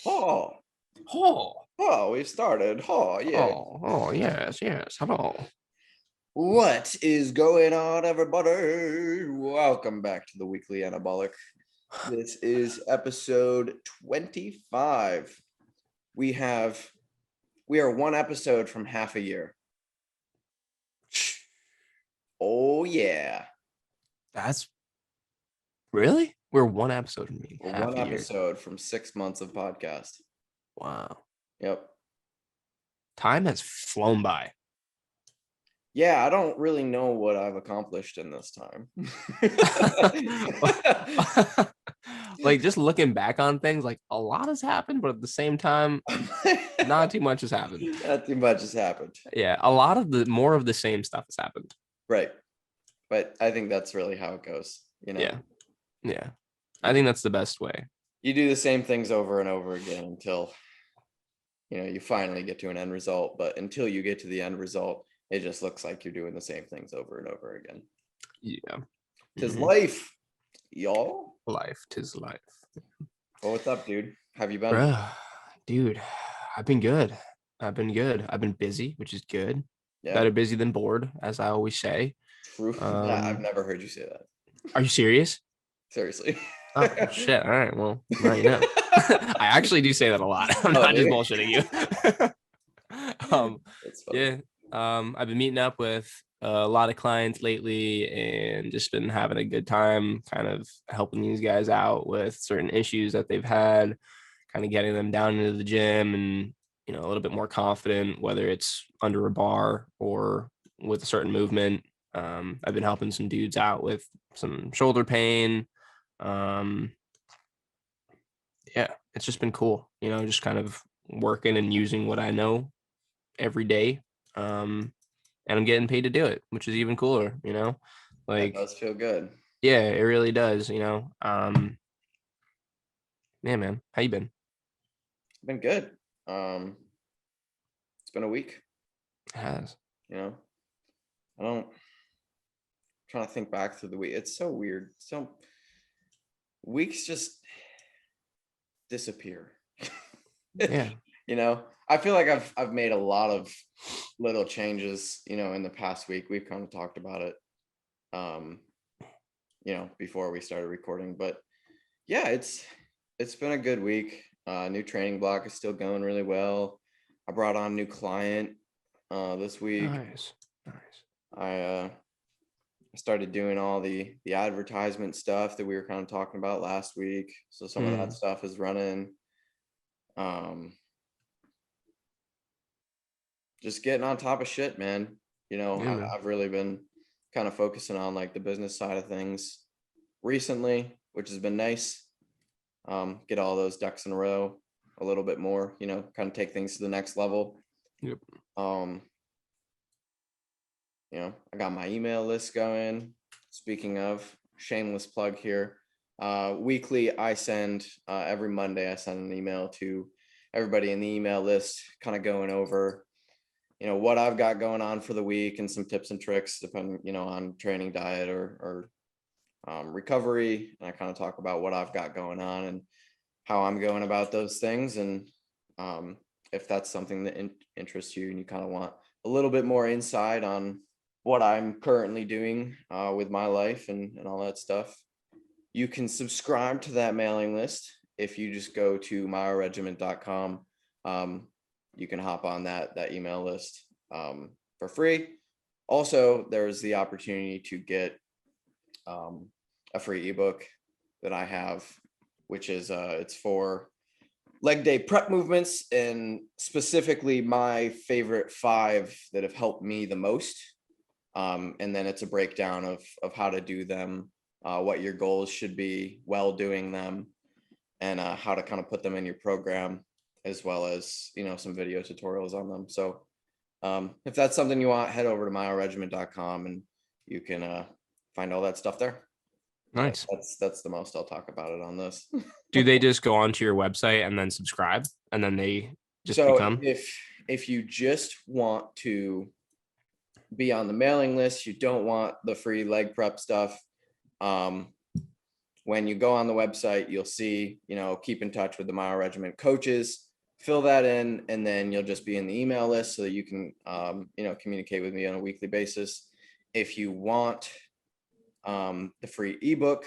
Oh, Oh, we've started. Oh, yeah. Yes. Hello. What is going on, everybody? Welcome back to the Weekly Anabolic. This is episode 25. We are one episode from half a year. Oh, yeah. That's really? We're one episode from being We're half one a year. episode from 6 months of podcast. Wow. Yep. Time has flown by. Yeah, I don't really know what I've accomplished in this time. Like, just looking back on things, like, a lot has happened, but at the same time, not too much has happened. Not too much has happened. Yeah, more of the same stuff has happened. Right. But I think that's really how it goes, you know? Yeah. I think that's the best way. You do the same things over and over again until, you finally get to an end result. But until you get to the end result, it just looks like you're doing the same things over and over again. Yeah. 'Tis life, y'all. Life, 'tis life. Well, what's up, dude? How have you been? Bruh, dude, I've been good. I've been busy, which is good. Yeah. Better busy than bored, as I always say. True. I've never heard you say that. Are you serious? Seriously. Oh, shit. All right. Well, now you know. I actually do say that a lot. I'm not just bullshitting you. Yeah. I've been meeting up with a lot of clients lately and just been having a good time kind of helping these guys out with certain issues that they've had, kind of getting them down into the gym and, a little bit more confident, whether it's under a bar or with a certain movement. I've been helping some dudes out with some shoulder pain. Yeah, it's just been cool, just kind of working and using what I know every day. And I'm getting paid to do it, which is even cooler, That does feel good. Yeah, it really does, Yeah, man, how you been? Been good. It's been a week. It has. I'm trying to think back through the week. It's so weird. So weeks just disappear. Yeah. I feel like I've made a lot of little changes, in the past week. We've kind of talked about it, before we started recording, but yeah, it's been a good week. New training block is still going really well. I brought on a new client this week. Nice. I started doing all the advertisement stuff that we were kind of talking about last week. So some of that stuff is running. Just getting on top of shit, man. I've really been kind of focusing on like the business side of things recently, which has been nice. Get all those ducks in a row a little bit more, kind of take things to the next level. Yep. I got my email list going. Speaking of, shameless plug here. Weekly, I send every Monday, I send an email to everybody in the email list, kind of going over, what I've got going on for the week and some tips and tricks depending, on training, diet, or recovery. And I kind of talk about what I've got going on and how I'm going about those things. And if that's something that interests you and you kind of want a little bit more insight on what I'm currently doing with my life and all that stuff, you can subscribe to that mailing list. If you just go to myoregiment.com, you can hop on that email list for free. Also, there's the opportunity to get a free ebook that I have, which is it's for leg day prep movements and specifically my favorite 5 that have helped me the most. And then it's a breakdown of how to do them, what your goals should be while doing them, and how to kind of put them in your program, as well as, some video tutorials on them. So if that's something you want, head over to myoregiment.com and you can find all that stuff there. Nice. That's the most I'll talk about it on this. Do they just go onto your website and then subscribe and then they just become? If you just want to be on the mailing list, you don't want the free leg prep stuff, when you go on the website, you'll see, keep in touch with the Mile Regiment coaches, fill that in, and then you'll just be in the email list so that you can, communicate with me on a weekly basis. If you want the free ebook,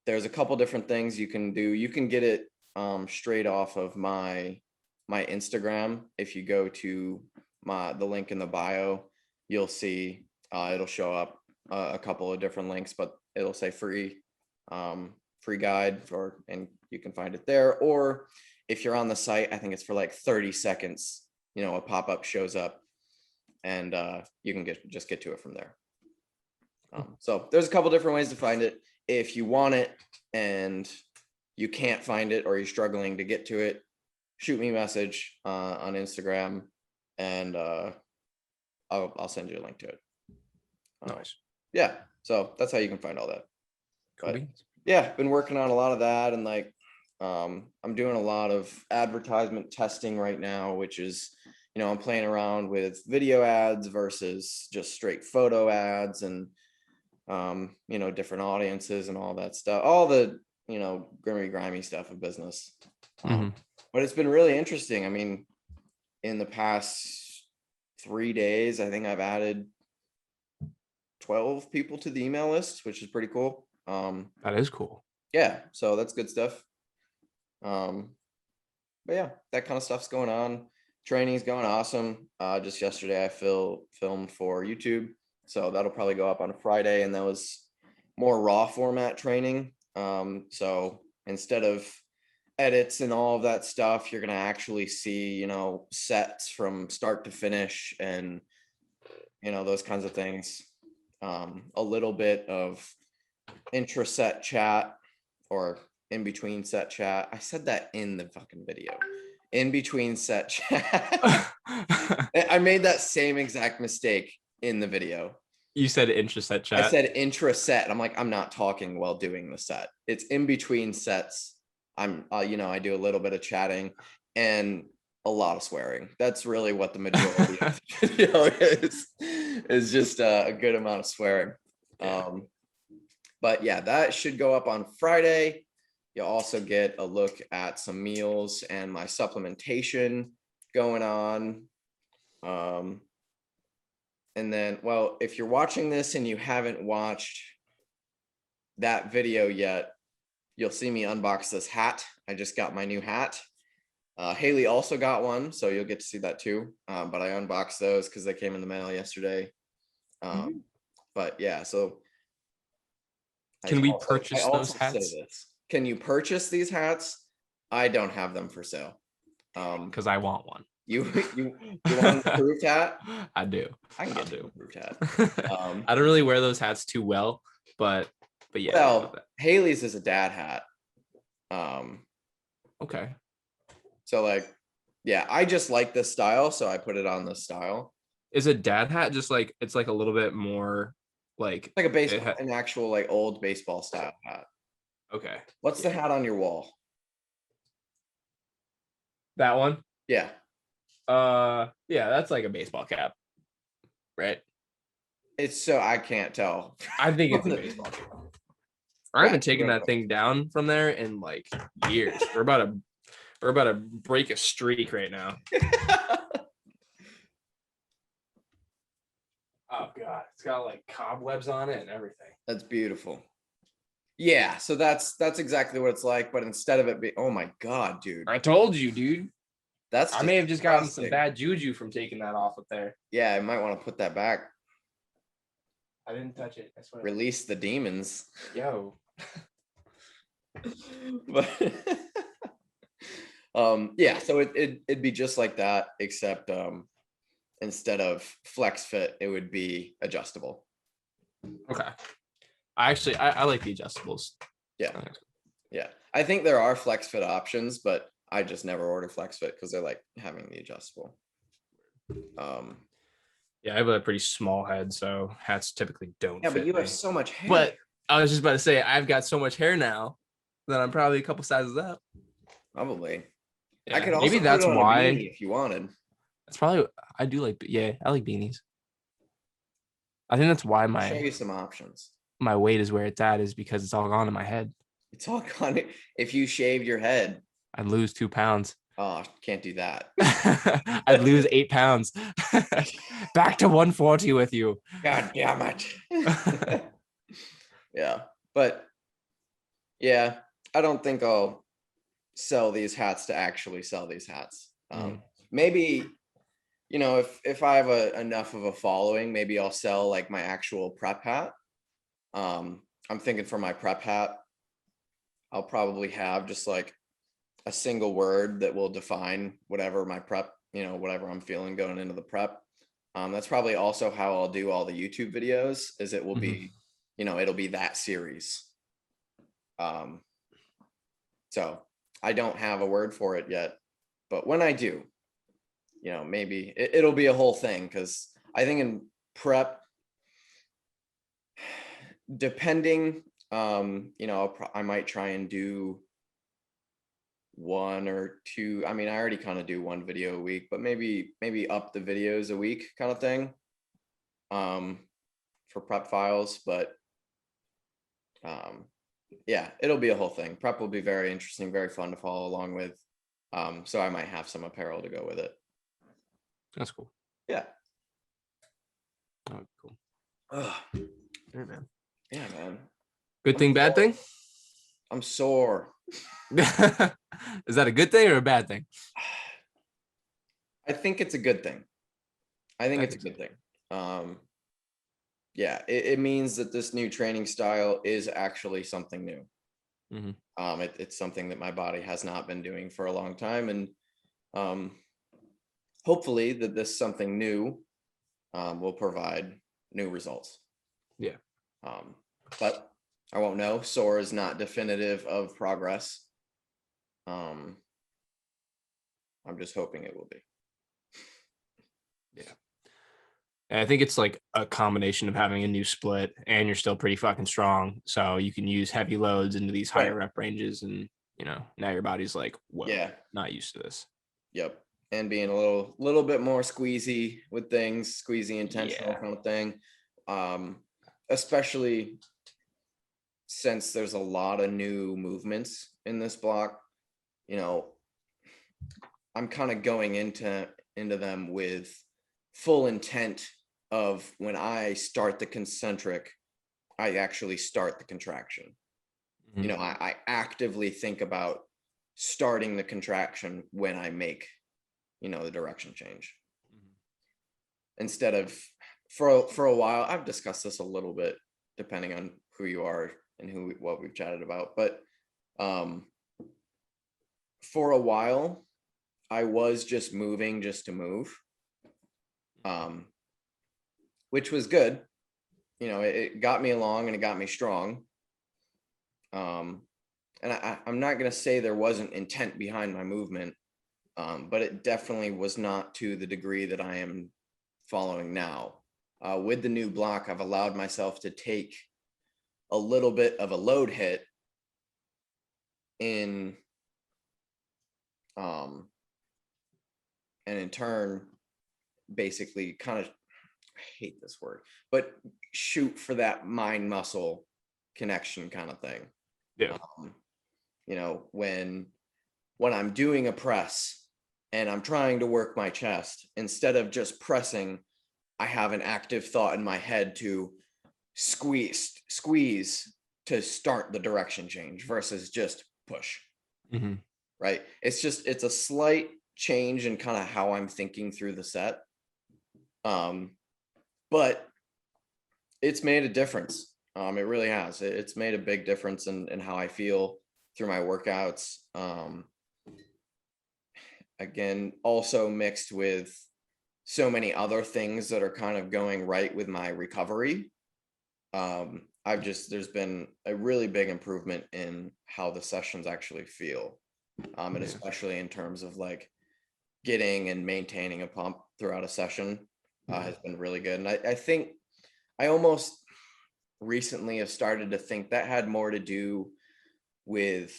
there's a couple different things you can do. You can get it straight off of my Instagram. If you go to the link in the bio, you'll see it'll show up a couple of different links, but it'll say free guide and you can find it there. Or if you're on the site, I think it's for like 30 seconds, a pop-up shows up and you can just get to it from there. So there's a couple different ways to find it. If you want it and you can't find it or you're struggling to get to it, shoot me a message on Instagram and I'll send you a link to it. Nice. Yeah. So that's how you can find all that. But, yeah, been working on a lot of that, and like I'm doing a lot of advertisement testing right now, which is, I'm playing around with video ads versus just straight photo ads and different audiences and all that stuff, all the grimy stuff of business. But it's been really interesting. I mean, in the past 3 days, I think I've added 12 people to the email list, which is pretty cool. That is cool. Yeah, so that's good stuff. But yeah, that kind of stuff's going on. Training's going awesome. Just yesterday I filmed for YouTube, so that'll probably go up on a Friday, and that was more raw format training. So instead of edits and all of that stuff, you're gonna actually see, sets from start to finish and those kinds of things. A little bit of intra-set chat or in between set chat. I said that in the fucking video. In between set chat. I made that same exact mistake in the video. You said intra-set chat. I said intra-set. I'm like, I'm not talking while doing the set. It's in between sets. I'm, I do a little bit of chatting and a lot of swearing. That's really what the majority of the video is just a good amount of swearing. But yeah, that should go up on Friday. You'll also get a look at some meals and my supplementation going on. And then, well, if you're watching this and you haven't watched that video yet, you'll see me unbox this hat. I just got my new hat. Haley also got one, so you'll get to see that too. But I unboxed those because they came in the mail yesterday. But yeah, so can we purchase those hats? Can you purchase these hats? I don't have them for sale. Because I want one. You want an approved hat? I do. I can get an approved hat. I don't really wear those hats too well, but yeah. Well, Haley's is a dad hat. Okay. So like, yeah, I just like this style, so I put it on this style. Is a dad hat just like, it's like a little bit more like a baseball, an actual like old baseball style hat. Okay. What's the hat on your wall? That one? Yeah. Yeah, that's like a baseball cap, right? It's so I can't tell. I think it's a baseball cap. I haven't taken that thing down from there in like years. We're about to break a streak right now. Oh god, it's got like cobwebs on it and everything. That's beautiful. Yeah, so that's exactly what it's like, but instead of it being, oh my god, dude. I told you, dude. I may have just gotten some bad juju from taking that off up there. Yeah, I might want to put that back. I didn't touch it. I swear. Release the demons. Yo. But yeah, so it'd be just like that, except instead of flex fit, it would be adjustable. Okay. I like the adjustables. Yeah. Yeah. I think there are flex fit options, but I just never order flex fit because I like having the adjustable. Yeah, I have a pretty small head, so hats typically don't fit but you me. have so much hair. But I was just about to say, I've got so much hair now that I'm probably a couple sizes up. Probably. Yeah, I could also maybe that's why. If you wanted. That's probably, I do like, yeah, I like beanies. I think that's why I'll show you some options. my weight is where it's at is because it's all gone in my head. It's all gone. If you shaved your head, I'd lose 2 pounds. oh, can't do that. I'd lose 8 pounds. Back to 140 with you. God damn it. Yeah. But yeah, I don't think I'll sell these hats to actually sell these hats. Maybe, if I have enough of a following, maybe I'll sell like my actual prep hat. I'm thinking for my prep hat, I'll probably have just like a single word that will define whatever my prep, whatever I'm feeling going into the prep. That's probably also how I'll do all the YouTube videos, is it will be, it'll be that series. So I don't have a word for it yet, but when I do, maybe it'll be a whole thing, because I think in prep, depending, I might try and do 1 or 2. I mean, I already kind of do 1 video a week, but maybe up the videos a week kind of thing, for prep files. But yeah, it'll be a whole thing. Prep will be very interesting, very fun to follow along with. So I might have some apparel to go with it. That's cool. Yeah. Oh, cool. Yeah, man. Yeah, man. Good thing, bad thing? I'm sore. Is that a good thing or a bad thing? I think it's a good thing. It's a good thing. Yeah, it means that this new training style is actually something new. It's something that my body has not been doing for a long time, and hopefully that this something new will provide new results. Yeah. But I won't know. Sore is not definitive of progress. I'm just hoping it will be. Yeah. And I think it's like a combination of having a new split and you're still pretty fucking strong. So you can use heavy loads into these higher rep ranges, and now your body's like, whoa, not used to this. Yep. And being a little bit more squeezy with things, squeezy intentional kind of thing. Especially since there's a lot of new movements in this block. I'm kind of going into them with full intent of, when I start the concentric, I actually start the contraction. I actively think about starting the contraction when I make, the direction change. Instead of, for a while, I've discussed this a little bit, depending on who you are and what we've chatted about, but for a while, I was just moving just to move, which was good. It got me along and it got me strong. And I'm not going to say there wasn't intent behind my movement, but it definitely was not to the degree that I am following now. With the new block, I've allowed myself to take a little bit of a load hit and in turn, basically kind of, I hate this word, but shoot for that mind muscle connection kind of thing. Yeah. When I'm doing a press and I'm trying to work my chest, instead of just pressing, I have an active thought in my head to squeeze to start the direction change versus just push. Right. It's a slight change in kind of how I'm thinking through the set. But it's made a difference. It really has. It's made a big difference in how I feel through my workouts. Again, also mixed with so many other things that are kind of going right with my recovery. There's been a really big improvement in how the sessions actually feel. And especially in terms of like getting and maintaining a pump throughout a session has been really good. And I think I almost recently have started to think that had more to do with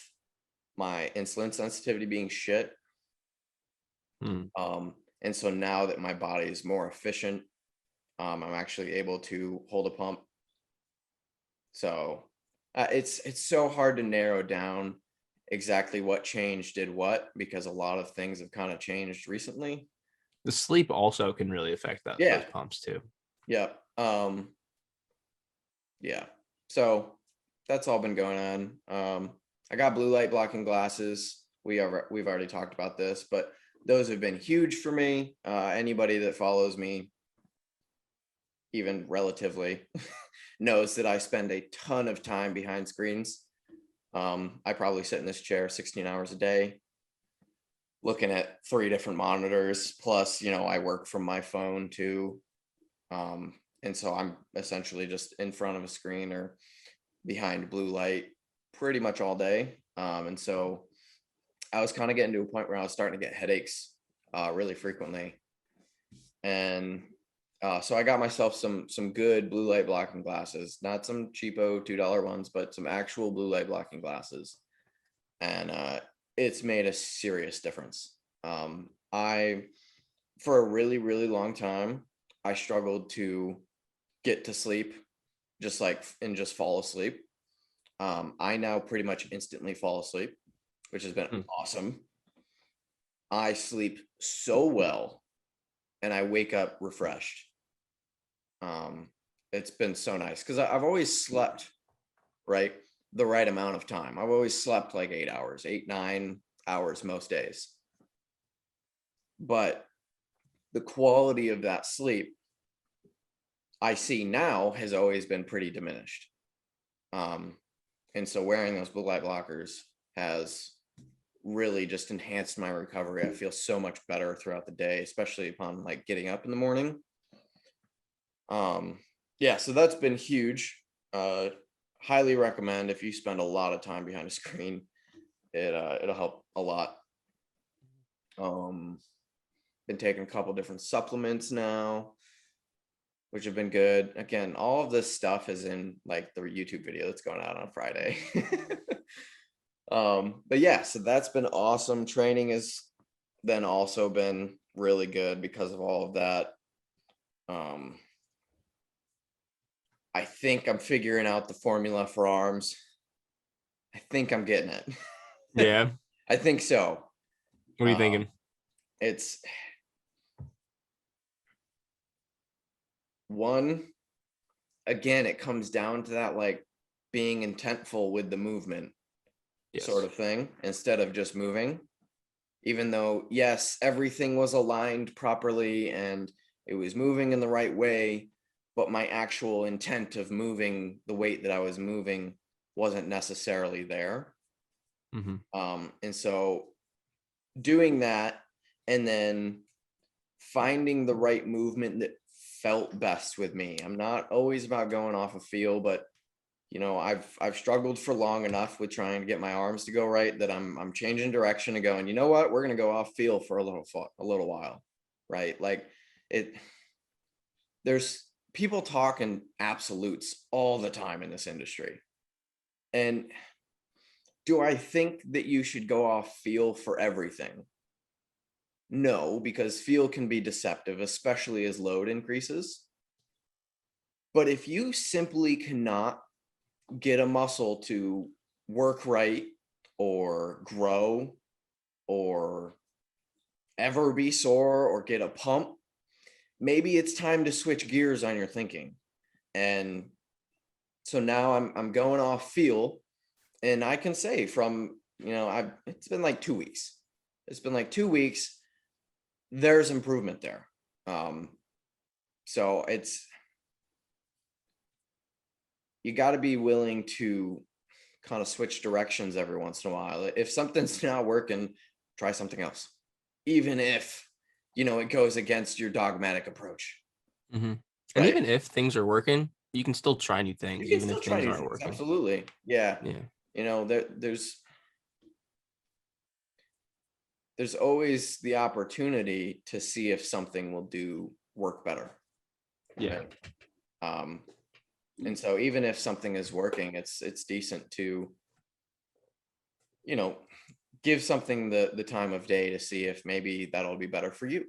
my insulin sensitivity being shit. And so now that my body is more efficient, I'm actually able to hold a pump So it's so hard to narrow down exactly what change did what, because a lot of things have kind of changed recently. The sleep also can really affect those pumps too. Yeah. Yeah. So that's all been going on. I got blue light blocking glasses. We've already talked about this, but those have been huge for me. Anybody that follows me, even relatively, knows that I spend a ton of time behind screens. I probably sit in this chair 16 hours a day, looking at 3 different monitors. Plus, I work from my phone too. And so I'm essentially just in front of a screen or behind blue light pretty much all day. And so I was kind of getting to a point where I was starting to get headaches really frequently. And so I got myself some good blue light blocking glasses, not some cheapo $2 ones, but some actual blue light blocking glasses. And it's made a serious difference. I, for a really, really long time, I struggled to get to sleep, just fall asleep. I now pretty much instantly fall asleep, which has been awesome. I sleep so well and I wake up refreshed. It's been so nice because I've always slept the right amount of time. I've always slept like 8 hours, 8-9 hours most days. But the quality of that sleep I see now has always been pretty diminished. And so wearing those blue light blockers has really just enhanced my recovery. I feel so much better throughout the day, especially upon like getting up in the morning. Yeah, so that's been huge. Highly recommend if you spend a lot of time behind a screen, it'll help a lot. Been taking a couple different supplements now, which have been good. Again, all of this stuff is in like the YouTube video that's going out on Friday. But yeah, so that's been awesome. Training has then also been really good because of all of that. I think I'm figuring out the formula for arms. I think I'm getting it. Yeah. I think so. What are you thinking? It's one, again, it comes down to that like being intentful with the movement sort of thing instead of just moving. Even though, yes, everything was aligned properly and it was moving in the right way, but my actual intent of moving the weight that I was moving wasn't necessarily there. And so doing that and then finding the right movement that felt best with me. I'm not always about going off a feel, but I've struggled for long enough with trying to get my arms to go right that I'm changing direction and going, you know what, we're going to go off feel for a little while, right? Like there's people talking absolutes all the time in this industry. And do I think that you should go off feel for everything? No, because feel can be deceptive, especially as load increases. But if you simply cannot get a muscle to work right or grow or ever be sore or get a pump, maybe it's time to switch gears on your thinking. And so now I'm going off feel, and I can say from, it's been like 2 weeks. It's been like 2 weeks. There's improvement there. So you got to be willing to kind of switch directions every once in a while. If something's not working, try something else, even if it goes against your dogmatic approach. And even if things are working, you can still try new things, even if things aren't working. Absolutely. Yeah. There's always the opportunity to see if something will work better. Yeah. Right? And so even if something is working, it's decent to, give something the time of day to see if maybe that'll be better for you.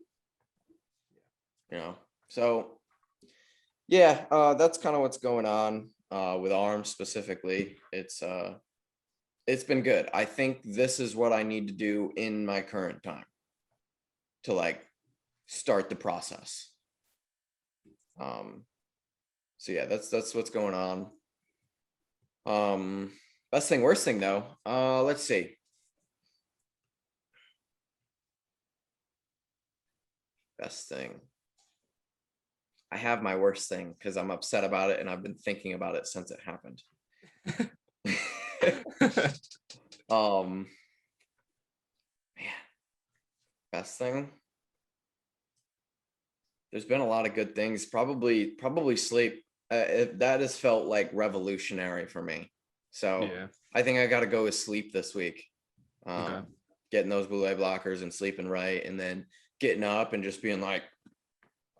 So yeah, that's kind of what's going on. with arms specifically. It's been good. I think this is what I need to do in my current time to like start the process. So yeah, that's what's going on. Best thing, worst thing though. Let's see. Best thing. I have my worst thing because I'm upset about it and I've been thinking about it since it happened. Man, best thing. There's been a lot of good things. Probably sleep. That has felt like revolutionary for me. So Yeah. I think I got to go with sleep this week. Okay. Getting those blue light blockers and sleeping right, and then getting up and just being like,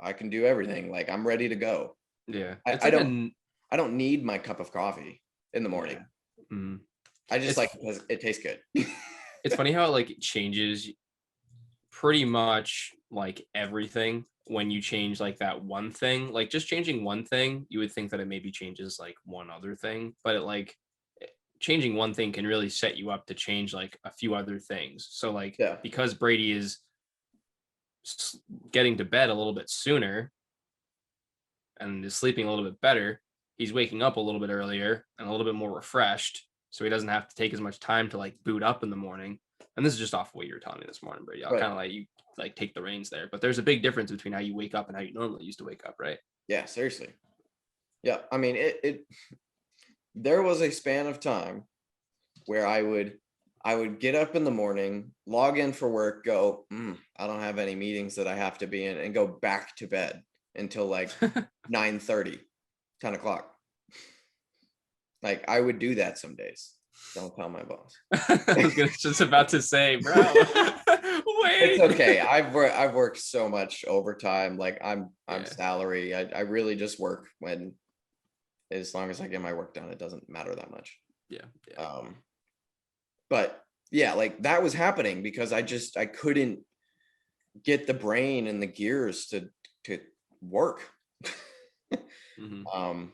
I can do everything. Like I'm ready to go. Yeah. I don't need my cup of coffee in the morning. Yeah. Mm. I just like because it tastes good. It's funny how it like changes pretty much like everything when you change like that one thing. Like just changing one thing, you would think that it maybe changes like one other thing, but it like changing one thing can really set you up to change like a few other things. So like because Brady is getting to bed a little bit sooner and is sleeping a little bit better, he's waking up a little bit earlier and a little bit more refreshed, so he doesn't have to take as much time to like boot up in the morning. And this is just off what you were telling me this morning, Brady. I'll kind of like you like take the reins there, but there's a big difference between how you wake up and how you normally used to wake up, right? Yeah, seriously. Yeah, I mean it there was a span of time where I would get up in the morning, log in for work, go, I don't have any meetings that I have to be in, and go back to bed until like 9:30, 10 o'clock. Like I would do that some days. Don't tell my boss. I was just about to say, bro. Wait. It's okay. I've worked so much overtime. Like I'm salary. I really just work when, as long as I get my work done, it doesn't matter that much. Yeah. But yeah, like that was happening because I couldn't get the brain and the gears to work. Mm-hmm.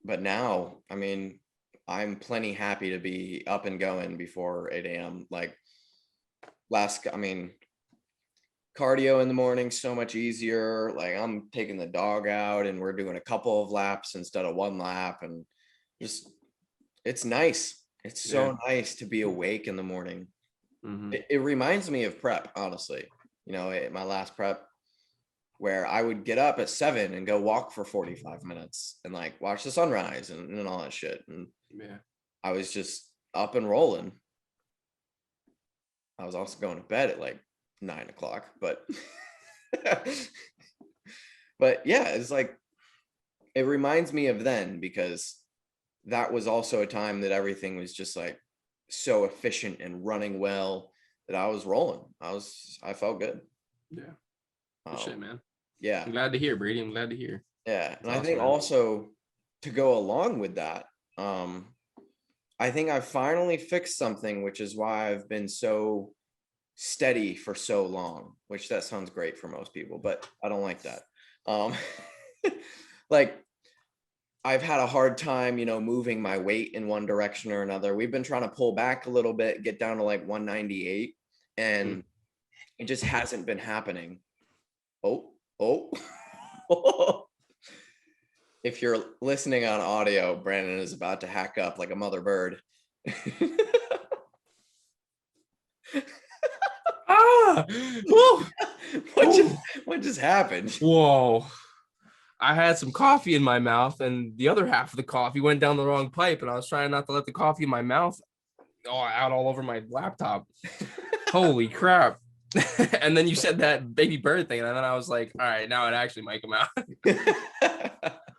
But now, I mean, I'm plenty happy to be up and going before 8 a.m. Like cardio in the morning, so much easier. Like I'm taking the dog out and we're doing a couple of laps instead of one lap, and just, it's nice. It's so nice to be awake in the morning. Mm-hmm. It reminds me of prep, honestly. My last prep, where I would get up at 7 and go walk for 45 minutes and like watch the sunrise and all that shit. And I was just up and rolling. I was also going to bed at like 9 o'clock, but but yeah, it's like, it reminds me of then, because that was also a time that everything was just like so efficient and running well that I was rolling. I felt good. Yeah. Good shit, man. Yeah. I'm glad to hear, Brady. I'm glad to hear. Yeah. And I think also to go along with that, I think I've finally fixed something, which is why I've been so steady for so long, which that sounds great for most people, but I don't like that. Like I've had a hard time, moving my weight in one direction or another. We've been trying to pull back a little bit, get down to like 198, and it just hasn't been happening. Oh. If you're listening on audio, Brandon is about to hack up like a mother bird. What just happened? Whoa. I had some coffee in my mouth and the other half of the coffee went down the wrong pipe, and I was trying not to let the coffee in my mouth out all over my laptop. Holy crap. And then you said that baby bird thing, and then I was like, all right, now it actually might come out.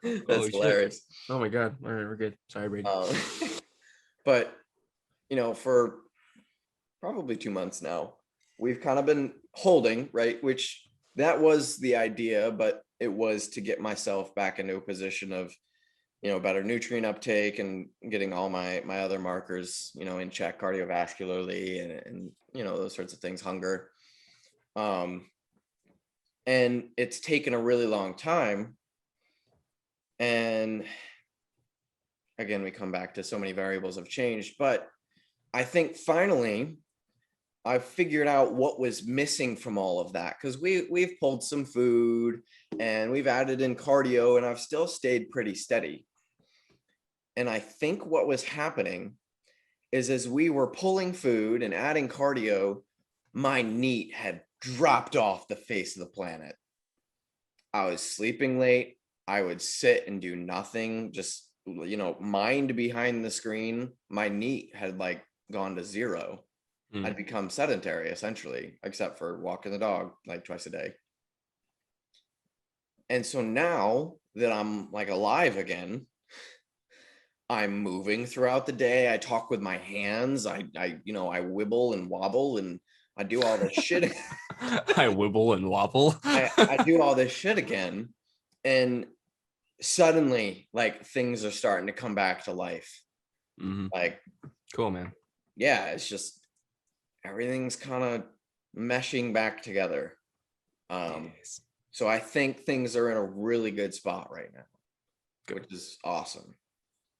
That's hilarious. Shit. Oh my God. All right, we're good. Sorry, Brady. But for probably 2 months now, we've kind of been holding, right? Which that was the idea, but it was to get myself back into a position of, better nutrient uptake and getting all my other markers, in check cardiovascularly and those sorts of things, hunger. And it's taken a really long time. And again, we come back to so many variables have changed, but I think finally I've figured out what was missing from all of that, because we've pulled some food and we've added in cardio, and I've still stayed pretty steady. And I think what was happening is, as we were pulling food and adding cardio, my NEAT had dropped off the face of the planet. I was sleeping late. I would sit and do nothing, just, mind behind the screen. My NEAT had like gone to zero. I'd become sedentary essentially, except for walking the dog like twice a day. And so now that I'm like alive again, I'm moving throughout the day. I talk with my hands. I wibble and wobble, and I do all this shit. I wibble and wobble. I do all this shit again. And suddenly, like, things are starting to come back to life. Like, cool, man. Yeah, it's just everything's kind of meshing back together. So I think things are in a really good spot right now, which is awesome.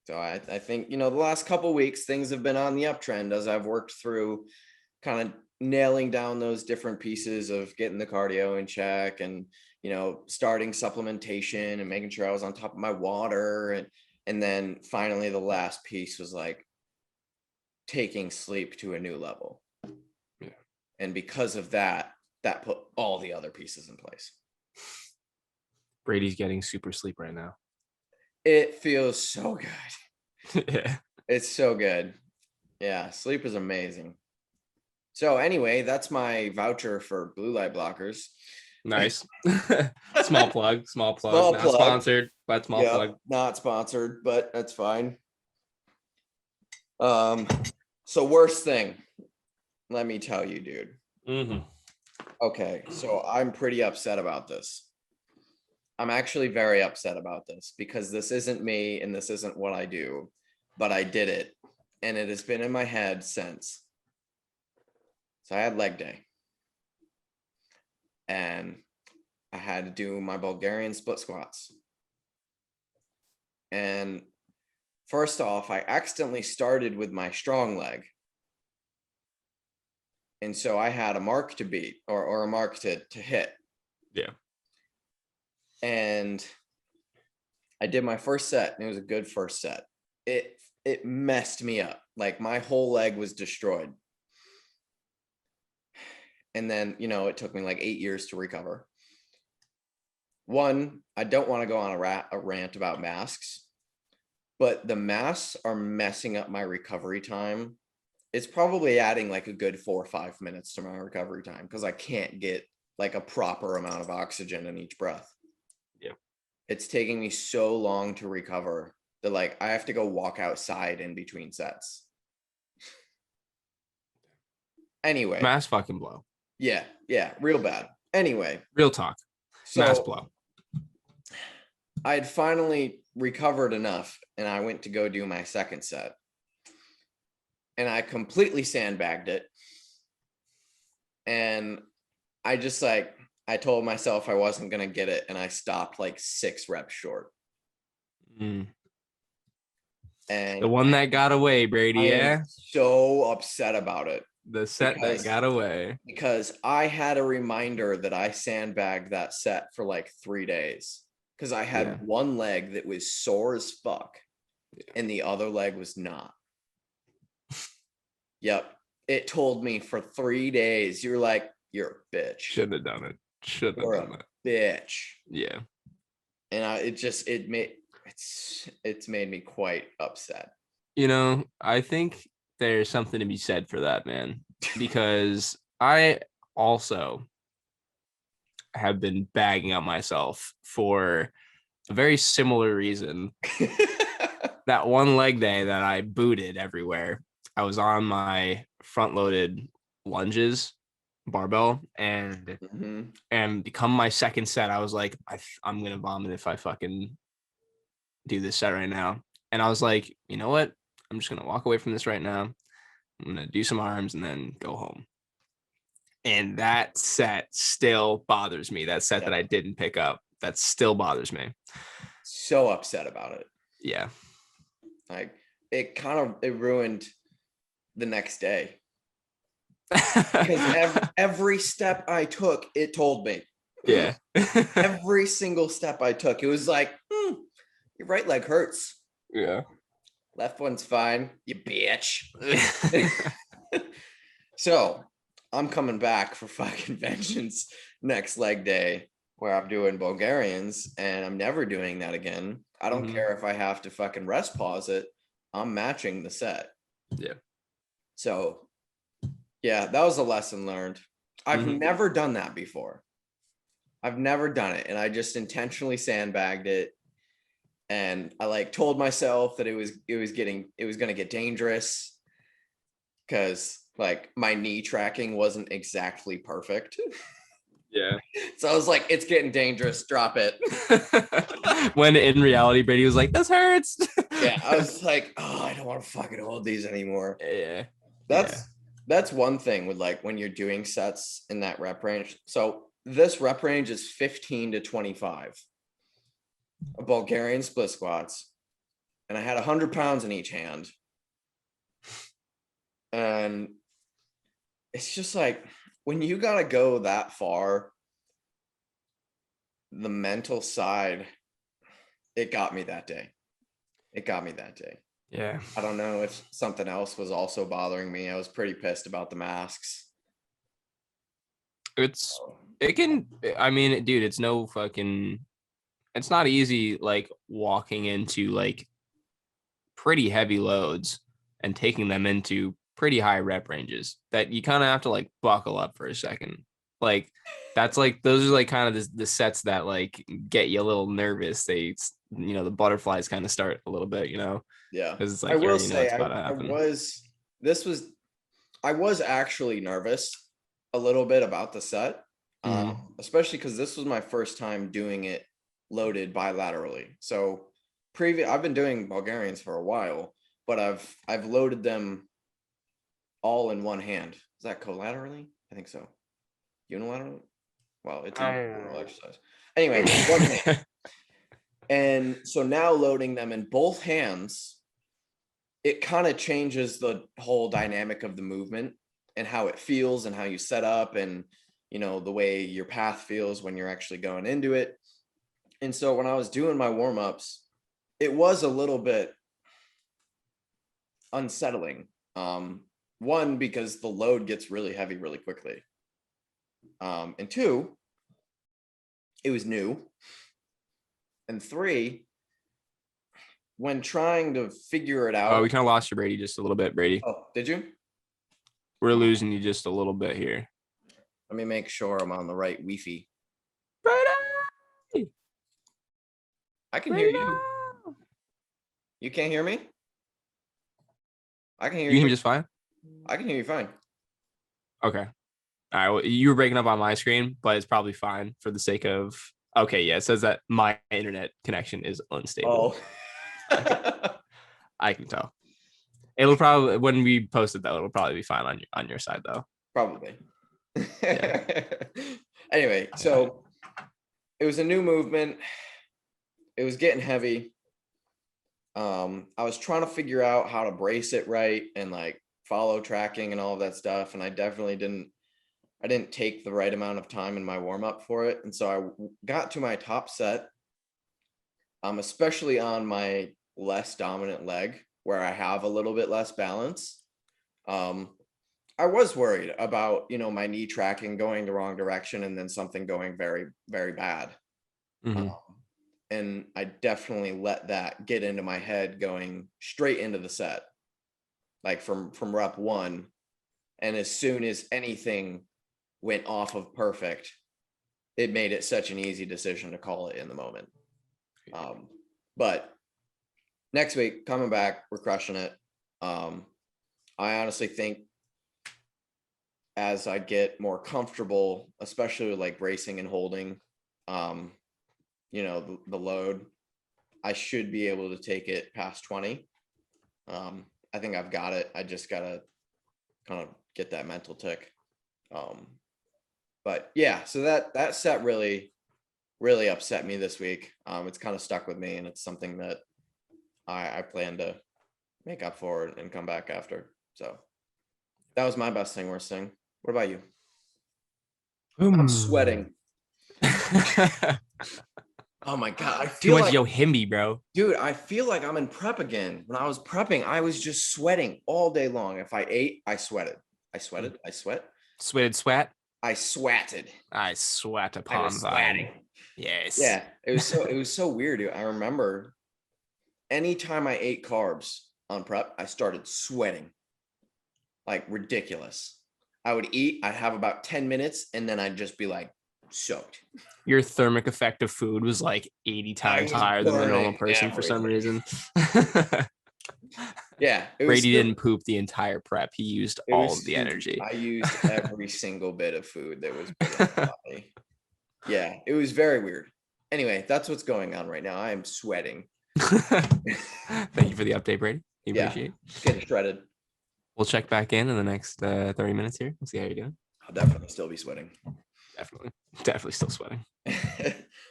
So I think, the last couple of weeks, things have been on the uptrend as I've worked through kind of nailing down those different pieces of getting the cardio in check, and, starting supplementation and making sure I was on top of my water. And then finally, the last piece was like taking sleep to a new level. Yeah. And because of that put all the other pieces in place. Brady's getting super sleep right now. It feels so good. Yeah. It's so good. Yeah, sleep is amazing. So anyway, that's my voucher for blue light blockers. Nice. Small plug. Not sponsored, but small plug. Not sponsored, but that's fine. So worst thing, let me tell you, dude. Okay, so I'm pretty upset about this. I'm actually very upset about this, because this isn't me and this isn't what I do, but I did it, and it has been in my head since. So I had leg day, and I had to do my Bulgarian split squats. And first off, I accidentally started with my strong leg. And so I had a mark to beat, or a mark to hit. Yeah. And I did my first set, and it was a good first set. It messed me up. Like, my whole leg was destroyed. And then, it took me like 8 years to recover. One, I don't want to go on a rant about masks, but the masks are messing up my recovery time. It's probably adding like a good 4 or 5 minutes to my recovery time, because I can't get like a proper amount of oxygen in each breath. Yeah. It's taking me so long to recover that, like, I have to go walk outside in between sets. Anyway. Mass fucking blow. Yeah, real bad. Anyway. Real talk. Mass blow. I had finally recovered enough, and I went to go do my second set. And I completely sandbagged it. And I just I told myself I wasn't going to get it, and I stopped like 6 reps short. And the one that got away, Brady, I'm so upset about it. The set that got away. Because I had a reminder that I sandbagged that set for like 3 days. Because I had one leg that was sore as fuck, and the other leg was not. Yep. It told me for 3 days, you're a bitch. Shouldn't have done it. You're a bitch. Yeah. And it's made me quite upset. I think there's something to be said for that, man, because I also have been bagging up myself for a very similar reason. That one leg day that I booted everywhere, I was on my front loaded lunges barbell, and become my second set, I was like, I'm gonna vomit if I fucking do this set right now. And I was like, you know what, I'm just gonna walk away from this right now. I'm gonna do some arms and then go home. And that set still bothers me. That set that I didn't pick up, that still bothers me. So upset about it. Yeah. Like it ruined the next day because every step I took, it told me. Yeah. Every single step I took, it was like, your right leg hurts. Yeah. Left one's fine, you bitch. So I'm coming back for fucking vengeance next leg day where I'm doing Bulgarians, and I'm never doing that again. I don't care if I have to fucking rest pause it. I'm matching the set. Yeah. So yeah, that was a lesson learned. I've never done that before. I've never done it. And I just intentionally sandbagged it. And I like told myself that it was going to get dangerous because like my knee tracking wasn't exactly perfect. Yeah. So I was like, it's getting dangerous. Drop it. When in reality, Brady was like, this hurts. Yeah. I was like, oh, I don't want to fucking hold these anymore. Yeah. That's one thing with like when you're doing sets in that rep range. So this rep range is 15 to 25. A Bulgarian split squats. And I had 100 pounds in each hand. And it's just like when you got to go that far, the mental side, it got me that day. Yeah. I don't know if something else was also bothering me. I was pretty pissed about the masks. I mean, dude, it's not easy like walking into like pretty heavy loads and taking them into pretty high rep ranges that you kind of have to like buckle up for a second. Like that's like those are like kind of the sets that like get you a little nervous. The butterflies kind of start a little bit, Yeah. because it's like I you will already know say what's about to happen. I was actually nervous a little bit about the set, especially because this was my first time doing it loaded bilaterally. So I've been doing Bulgarians for a while, but I've loaded them all in one hand. Is that collaterally? I think so. Unilaterally? Well, it's a exercise. Anyway, one hand. And so now loading them in both hands, it kind of changes the whole dynamic of the movement and how it feels and how you set up and, the way your path feels when you're actually going into it. And so when I was doing my warm-ups, it was a little bit unsettling. One, because the load gets really heavy really quickly. And two, it was new. And three, when trying to figure it out. Oh, we kind of lost you, Brady, just a little bit, Brady. Oh, did you? We're losing you just a little bit here. Let me make sure I'm on the right Wi-Fi. Brady! I can hear you. You can't hear me? I can hear you. You hear me just fine? I can hear you fine. Okay. All right. Well, you were breaking up on my screen, but it's probably fine for the sake of. Okay. Yeah. It says that my internet connection is unstable. Oh. I can tell. It'll probably, when we post it though, it'll probably be fine on your side though. Probably. Yeah. Anyway, so it was a new movement. It was getting heavy. I was trying to figure out how to brace it right and like follow tracking and all of that stuff. And I definitely didn't take the right amount of time in my warm up for it. And so I got to my top set, especially on my less dominant leg where I have a little bit less balance. I was worried about, my knee tracking going the wrong direction and then something going very, very bad. And I definitely let that get into my head going straight into the set, like from rep 1. And as soon as anything went off of perfect, it made it such an easy decision to call it in the moment. But next week, coming back, we're crushing it. I honestly think as I get more comfortable, especially with like bracing and holding, the load, I should be able to take it past 20. I think I've got it. I just got to kind of get that mental tick. But yeah, so that set really, really upset me this week. It's kind of stuck with me, and it's something that I plan to make up for it and come back after. So that was my best thing, worst thing. What about you? I'm sweating. Oh my God. I Too feel much like, Yohimbi, bro. dude, I feel like I'm in prep again. When I was prepping, I was just sweating all day long. If I ate, I sweated. I sweat. Sweated sweat. I swatted. I sweat I upon was thine. swatting. Yes. Yeah, it was so weird, dude. I remember anytime I ate carbs on prep, I started sweating like ridiculous. I would eat, I'd have about 10 minutes, and then I'd just be like soaked. Your thermic effect of food was like 80 I times was higher than the normal burning person for some everything. reason. Yeah, Brady didn't poop the entire prep. He used it all was of the stupid. energy. I used every single bit of food that was put in my body. Yeah, it was very weird. Anyway, that's what's going on right now. I am sweating. Thank you for the update, Brady. We appreciate it. It's getting shredded. We'll check back in the next 30 minutes here. We'll see how you're doing. I'll definitely still be sweating. Definitely still sweating.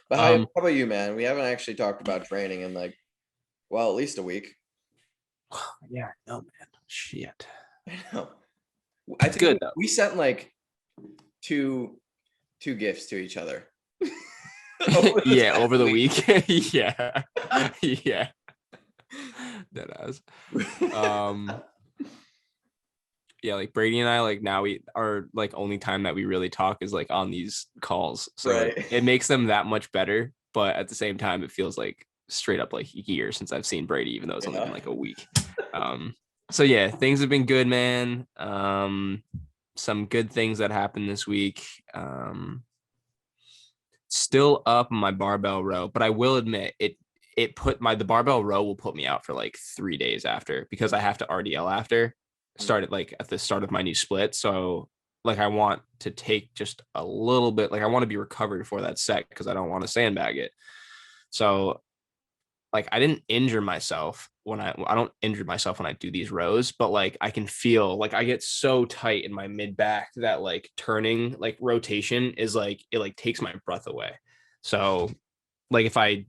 But how about you, man? We haven't actually talked about training in like, well, at least a week. Yeah, no, man. Shit. I know. I think good though. We sent like two gifts to each other. Over the week. Yeah. That ass. Yeah, like Brady and I, like now we are like only time that we really talk is like on these calls. So Right. it makes them that much better. But at the same time, it feels like straight up like a year since I've seen Brady, even though it's only been like a week. So yeah, things have been good, man. Some good things that happened this week. Still up on my barbell row, but I will admit the barbell row will put me out for like 3 days after because I have to RDL after. Started like at the start of my new split. So like I want to take just a little bit, like I want to be recovered for that set because I don't want to sandbag it. So like I didn't injure myself when I don't injure myself when I do these rows, but like I can feel like I get so tight in my mid back that like turning like rotation is like it like takes my breath away. So like if I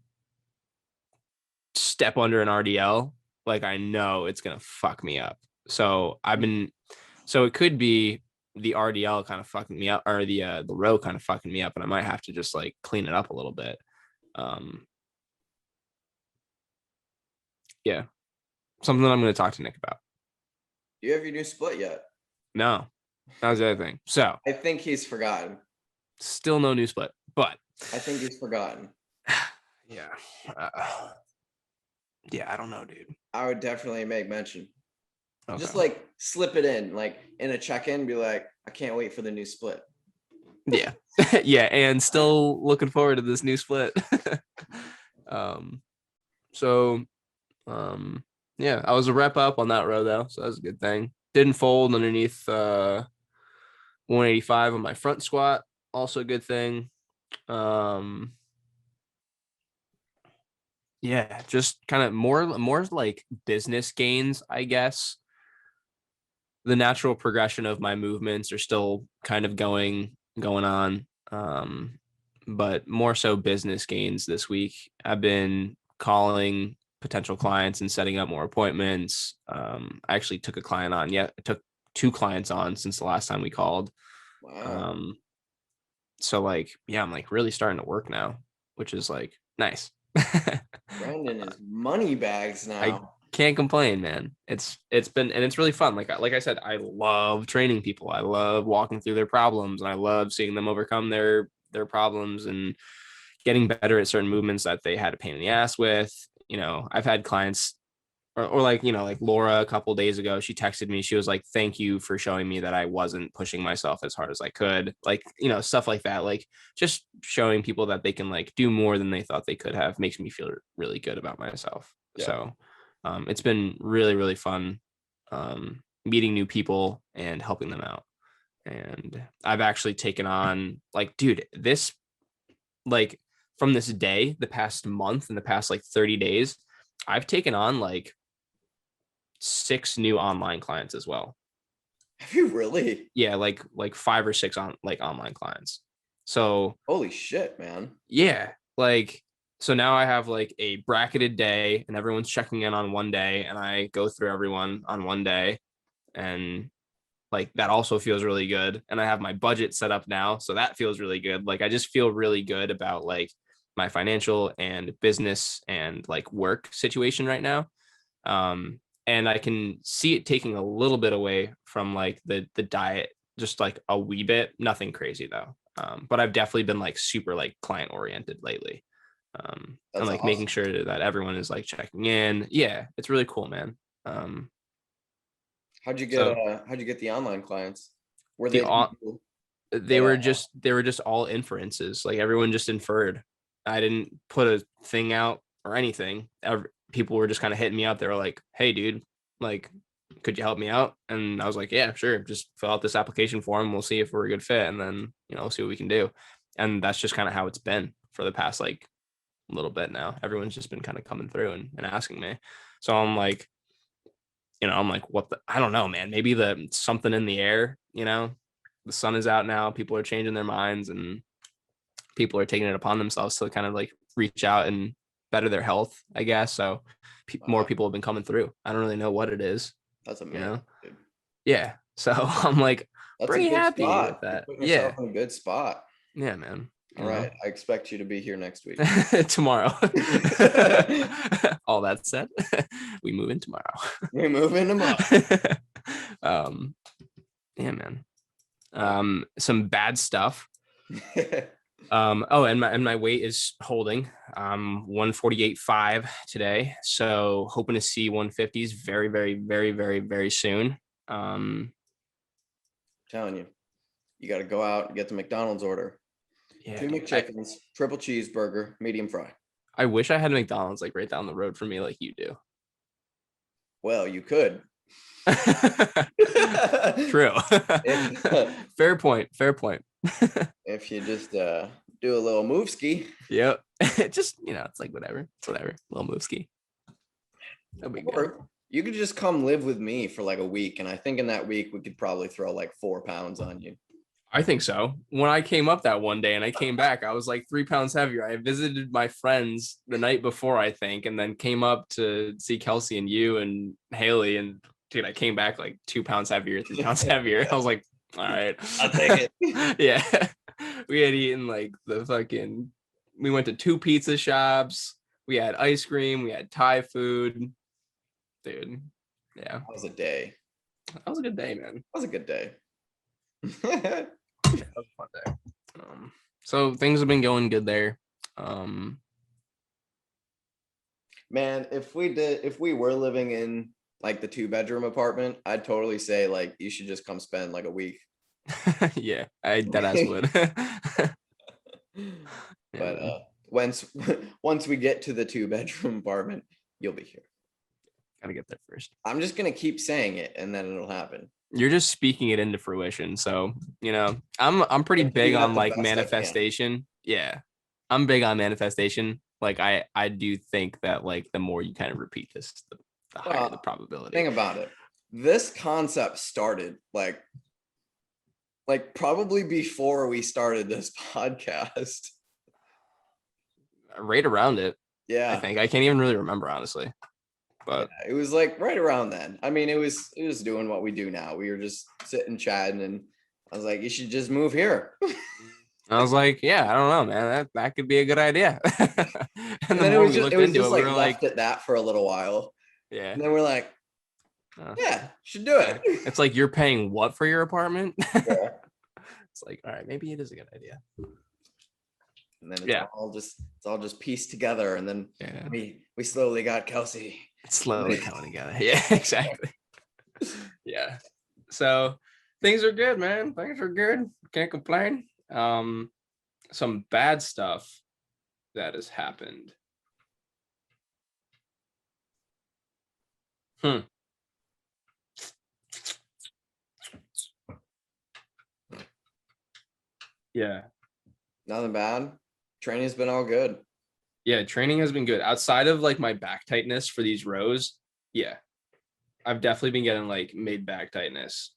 step under an RDL, like I know it's gonna fuck me up. So it could be the RDL kind of fucking me up or the row kind of fucking me up, and I might have to just like clean it up a little bit. Yeah. Something that I'm going to talk to Nick about. Do you have your new split yet? No, that was the other thing. So I think he's forgotten. Still no new split, but I think he's forgotten. Yeah. Yeah, I don't know, dude. I would definitely make mention. Okay. Just like slip it in, like in a check-in, be like, I can't wait for the new split. Yeah. Yeah, and still looking forward to this new split. Yeah, I was a rep up on that row though, so that was a good thing. Didn't fold underneath 185 on my front squat, also a good thing. Yeah, just kind of more like business gains, I guess. The natural progression of my movements are still kind of going on, but more so business gains this week. I've been calling potential clients and setting up more appointments. I actually took a client on. Yeah, I took 2 clients on since the last time we called. Wow. So like, yeah, I'm like really starting to work now, which is like nice. Brandon is money bags now. I can't complain, man. It's been, and it's really fun. Like I said, I love training people. I love walking through their problems, and I love seeing them overcome their problems and getting better at certain movements that they had a pain in the ass with. You know, I've had clients or like, you know, like Laura a couple days ago, she texted me. She was like, thank you for showing me that I wasn't pushing myself as hard as I could. Like, you know, stuff like that. Like just showing people that they can like do more than they thought they could have makes me feel really good about myself. Yeah. So it's been really, really fun meeting new people and helping them out. And I've actually taken on like, dude, this like from this day, the past month and the past like 30 days, I've taken on like 6 new online clients as well. Have you really? Yeah, like 5 or 6 on like online clients. So holy shit, man. Yeah, like So now I have like a bracketed day and everyone's checking in on one day and I go through everyone on one day, and like that also feels really good. And I have my budget set up now, so that feels really good. Like I just feel really good about like my financial and business and like work situation right now. And I can see it taking a little bit away from like the diet, just like a wee bit, nothing crazy though. But I've definitely been like super like client oriented lately. And That's like making awesome. sure that everyone is like checking in. Yeah, it's really cool, man. Um, so How'd you get the online clients? Were the they people that they were just all inferences. Like everyone just inferred. I didn't put a thing out or anything. People were just kind of hitting me up. They were like, "Hey, dude, like, could you help me out?" And I was like, "Yeah, sure. Just fill out this application form. We'll see if we're a good fit, and then we'll see what we can do." And that's just kind of how it's been for the past like little bit now. Everyone's just been kind of coming through and asking me. So I'm like, I'm like, what the, I don't know, man. Maybe the something in the air, the sun is out now. People are changing their minds and people are taking it upon themselves to kind of like reach out and better their health, I guess. So more wow, people have been coming through. I don't really know what it is, that's you amazing, know? dude. Yeah. So I'm like That's a pretty good happy with spot. You're that. putting yourself Yeah. in a good spot. Yeah, man. All right. I expect you to be here next week. Tomorrow. All that said, we move in tomorrow. We move in tomorrow. um, yeah, man. Wow. Some bad stuff. And my weight is holding 148.5 today. So hoping to see 150s very, very, very, very, very soon. Telling you, you got to go out and get the McDonald's order. Yeah, 2 dude. McChickens, triple cheeseburger, medium fry. I wish I had McDonald's like right down the road for me like you do. Well, you could. True. if, Fair point. Fair point. if you just do a little move ski. Yep. Just, it's like whatever. It's whatever. Little move ski. That'd be good. Or you could just come live with me for like a week. And I think in that week, we could probably throw like 4 pounds on you. I think so. When I came up that one day and I came back, I was like 3 pounds heavier. I visited my friends the night before, I think, and then came up to see Kelsey and you and Haley. And dude, I came back like 2 pounds heavier, 3 pounds heavier. I was like, all right. I'll take it. Yeah. We had eaten like we went to 2 pizza shops. We had ice cream. We had Thai food. Dude. Yeah. That was a day. That was a good day, man. That was a good day. Yeah, that was a fun day. So things have been going good there. Man, if we were living in like the 2-bedroom apartment, I'd totally say like you should just come spend like a week. Yeah, I deadass would. But once we get to the 2-bedroom apartment, you'll be here. Gotta get there first. I'm just gonna keep saying it and then it'll happen. You're just speaking it into fruition. So, I'm pretty big on like manifestation. Yeah. I'm big on manifestation. Like I do think that like the more you kind of repeat this, the higher the probability. Think about it. This concept started like probably before we started this podcast. Right around it. Yeah. I think I can't even really remember, honestly. But yeah, it was like right around then. I mean, it was doing what we do now. We were just sitting chatting and I was like, you should just move here. I was like, yeah, I don't know, man. That could be a good idea. and then more we looked into it, we were left like at that for a little while. Yeah. And then we're like, yeah, should do it. It's like, you're paying what for your apartment? Yeah. It's like, all right, maybe it is a good idea. And then it's all just pieced together. And then we slowly got Kelsey. It's slowly coming together. Yeah, exactly. Yeah. So things are good, man. Things are good. Can't complain. Some bad stuff that has happened. Yeah. Nothing bad. Training's been all good. Yeah, training has been good. Outside of like my back tightness for these rows, yeah. I've definitely been getting like mid back tightness.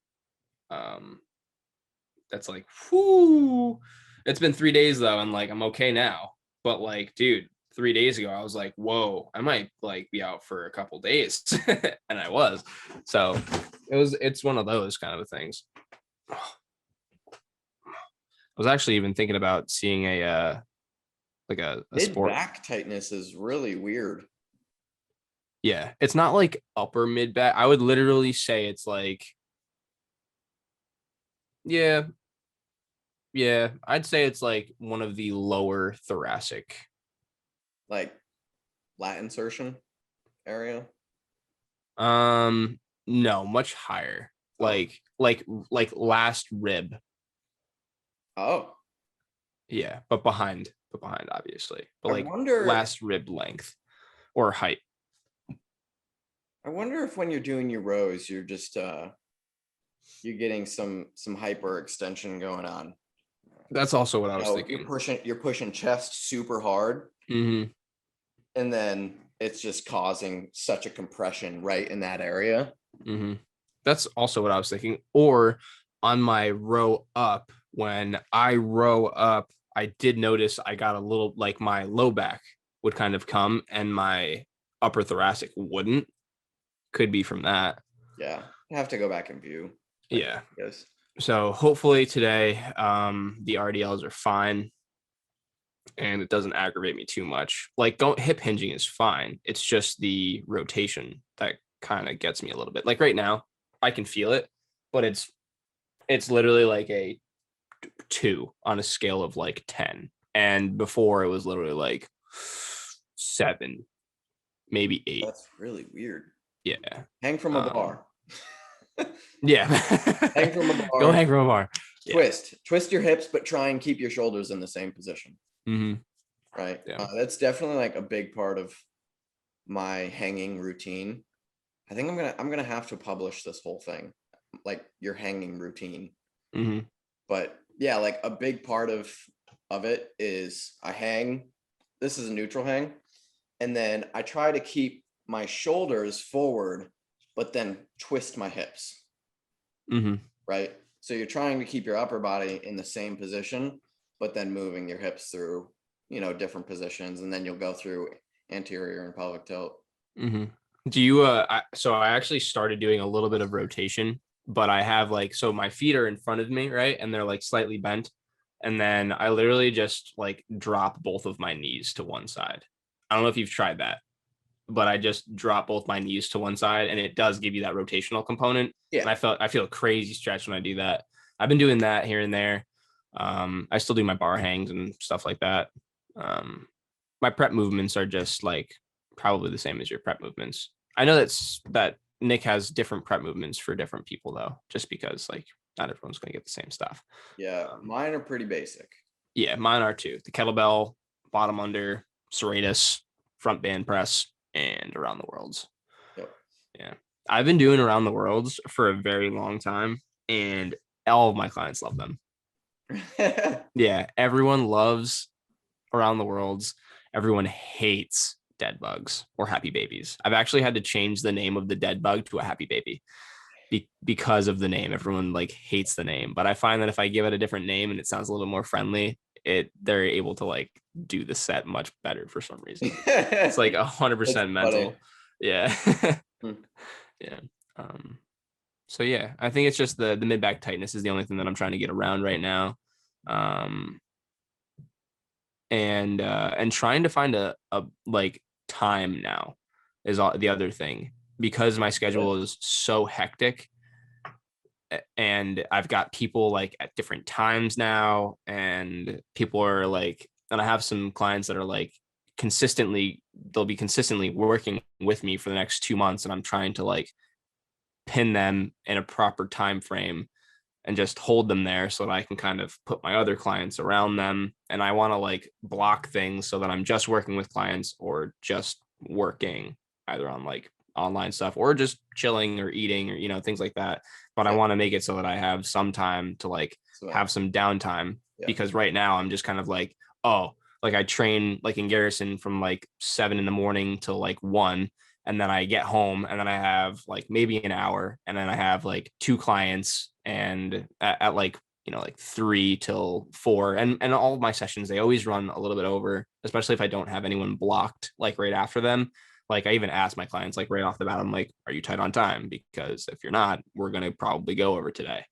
That's like, whoo. It's been 3 days though, and like I'm okay now. But like, dude, 3 days ago, I was like, whoa, I might like be out for a couple days. And I was. So it's one of those kind of things. I was actually even thinking about seeing a Mid sport. back tightness is really weird. Yeah, it's not like upper mid back. I would literally say it's like, yeah, I'd say it's like one of the lower thoracic. Like lat insertion area. No, much higher. Oh. Like last rib. Oh. Yeah, but behind obviously. But I like wonder last rib length or height. I wonder if when you're doing your rows, you're just you're getting some hyperextension going on. That's also what I was thinking. You're pushing chest super hard, Mm-hmm. and then it's just causing such a compression right in that area. Mm-hmm. That's also what I was thinking. Or on my row up, when I row up, I did notice I got a little, like my low back would kind of come and my upper thoracic wouldn't. Could be from that. Yeah, I have to go back and view. Yeah. Yes. So hopefully today, the RDLs are fine and it doesn't aggravate me too much. Like hip hinging is fine. It's just the rotation that kind of gets me a little bit. Like right now, I can feel it, but it's literally like a 2 on a scale of like 10. And before it was literally like 7, maybe 8. That's really weird. Yeah. Hang from a bar. Yeah. Hang from a bar. Go hang from a bar. Twist your hips, but try and keep your shoulders in the same position. Mm-hmm. Right. Yeah. That's definitely like a big part of my hanging routine. I think I'm gonna have to publish this whole thing, like your hanging routine. Mm-hmm. But yeah, like a big part of it is I hang. This is a neutral hang, and then I try to keep my shoulders forward, but then twist my hips. Mm-hmm. Right. So you're trying to keep your upper body in the same position, but then moving your hips through, different positions, and then you'll go through anterior and pelvic tilt. Mm-hmm. Do you so I actually started doing a little bit of rotation, but I have so my feet are in front of me, right? And they're like slightly bent. And then I literally just like drop both of my knees to one side. I don't know if you've tried that, but I just drop both my knees to one side and it does give you that rotational component. Yeah. And I feel a crazy stretch when I do that. I've been doing that here and there. I still do my bar hangs and stuff like that. My prep movements are just like probably the same as your prep movements. I know that Nick has different prep movements for different people though, just because like not everyone's going to get the same stuff. Yeah, mine are pretty basic. Yeah, mine are too. The kettlebell, bottom under, serratus, front band press, and around the worlds. Yep. Yeah. I've been doing around the worlds for a very long time, and all of my clients love them. Yeah, everyone loves around the worlds. Everyone hates dead bugs or happy babies. I've actually had to change the name of the dead bug to a happy baby because of the name. Everyone like hates the name, but I find that if I give it a different name and it sounds a little more friendly, they're able to like do the set much better for some reason. It's like 100% mental. Yeah. Yeah. So yeah, I think it's just the mid back tightness is the only thing that I'm trying to get around right now. And trying to find a like time now is the other thing, because my schedule is so hectic and I've got people like at different times now, and people are like, and I have some clients that are like they'll be consistently working with me for the next 2 months, and I'm trying to like pin them in a proper time frame and just hold them there so that I can kind of put my other clients around them. And I want to like block things so that I'm just working with clients or just working either on like online stuff or just chilling or eating or, things like that. But I want to make it so that I have some time to like have some downtime, because right now I'm just kind of like, like I train like in Garrison from like 7 a.m. till like 1. And then I get home and then I have like maybe an hour, and then I have like 2 clients, and at like like 3 till 4, and all of my sessions, they always run a little bit over, especially if I don't have anyone blocked like right after them. Like, I even ask my clients like right off the bat, I'm like, are you tight on time? Because if you're not, we're going to probably go over today.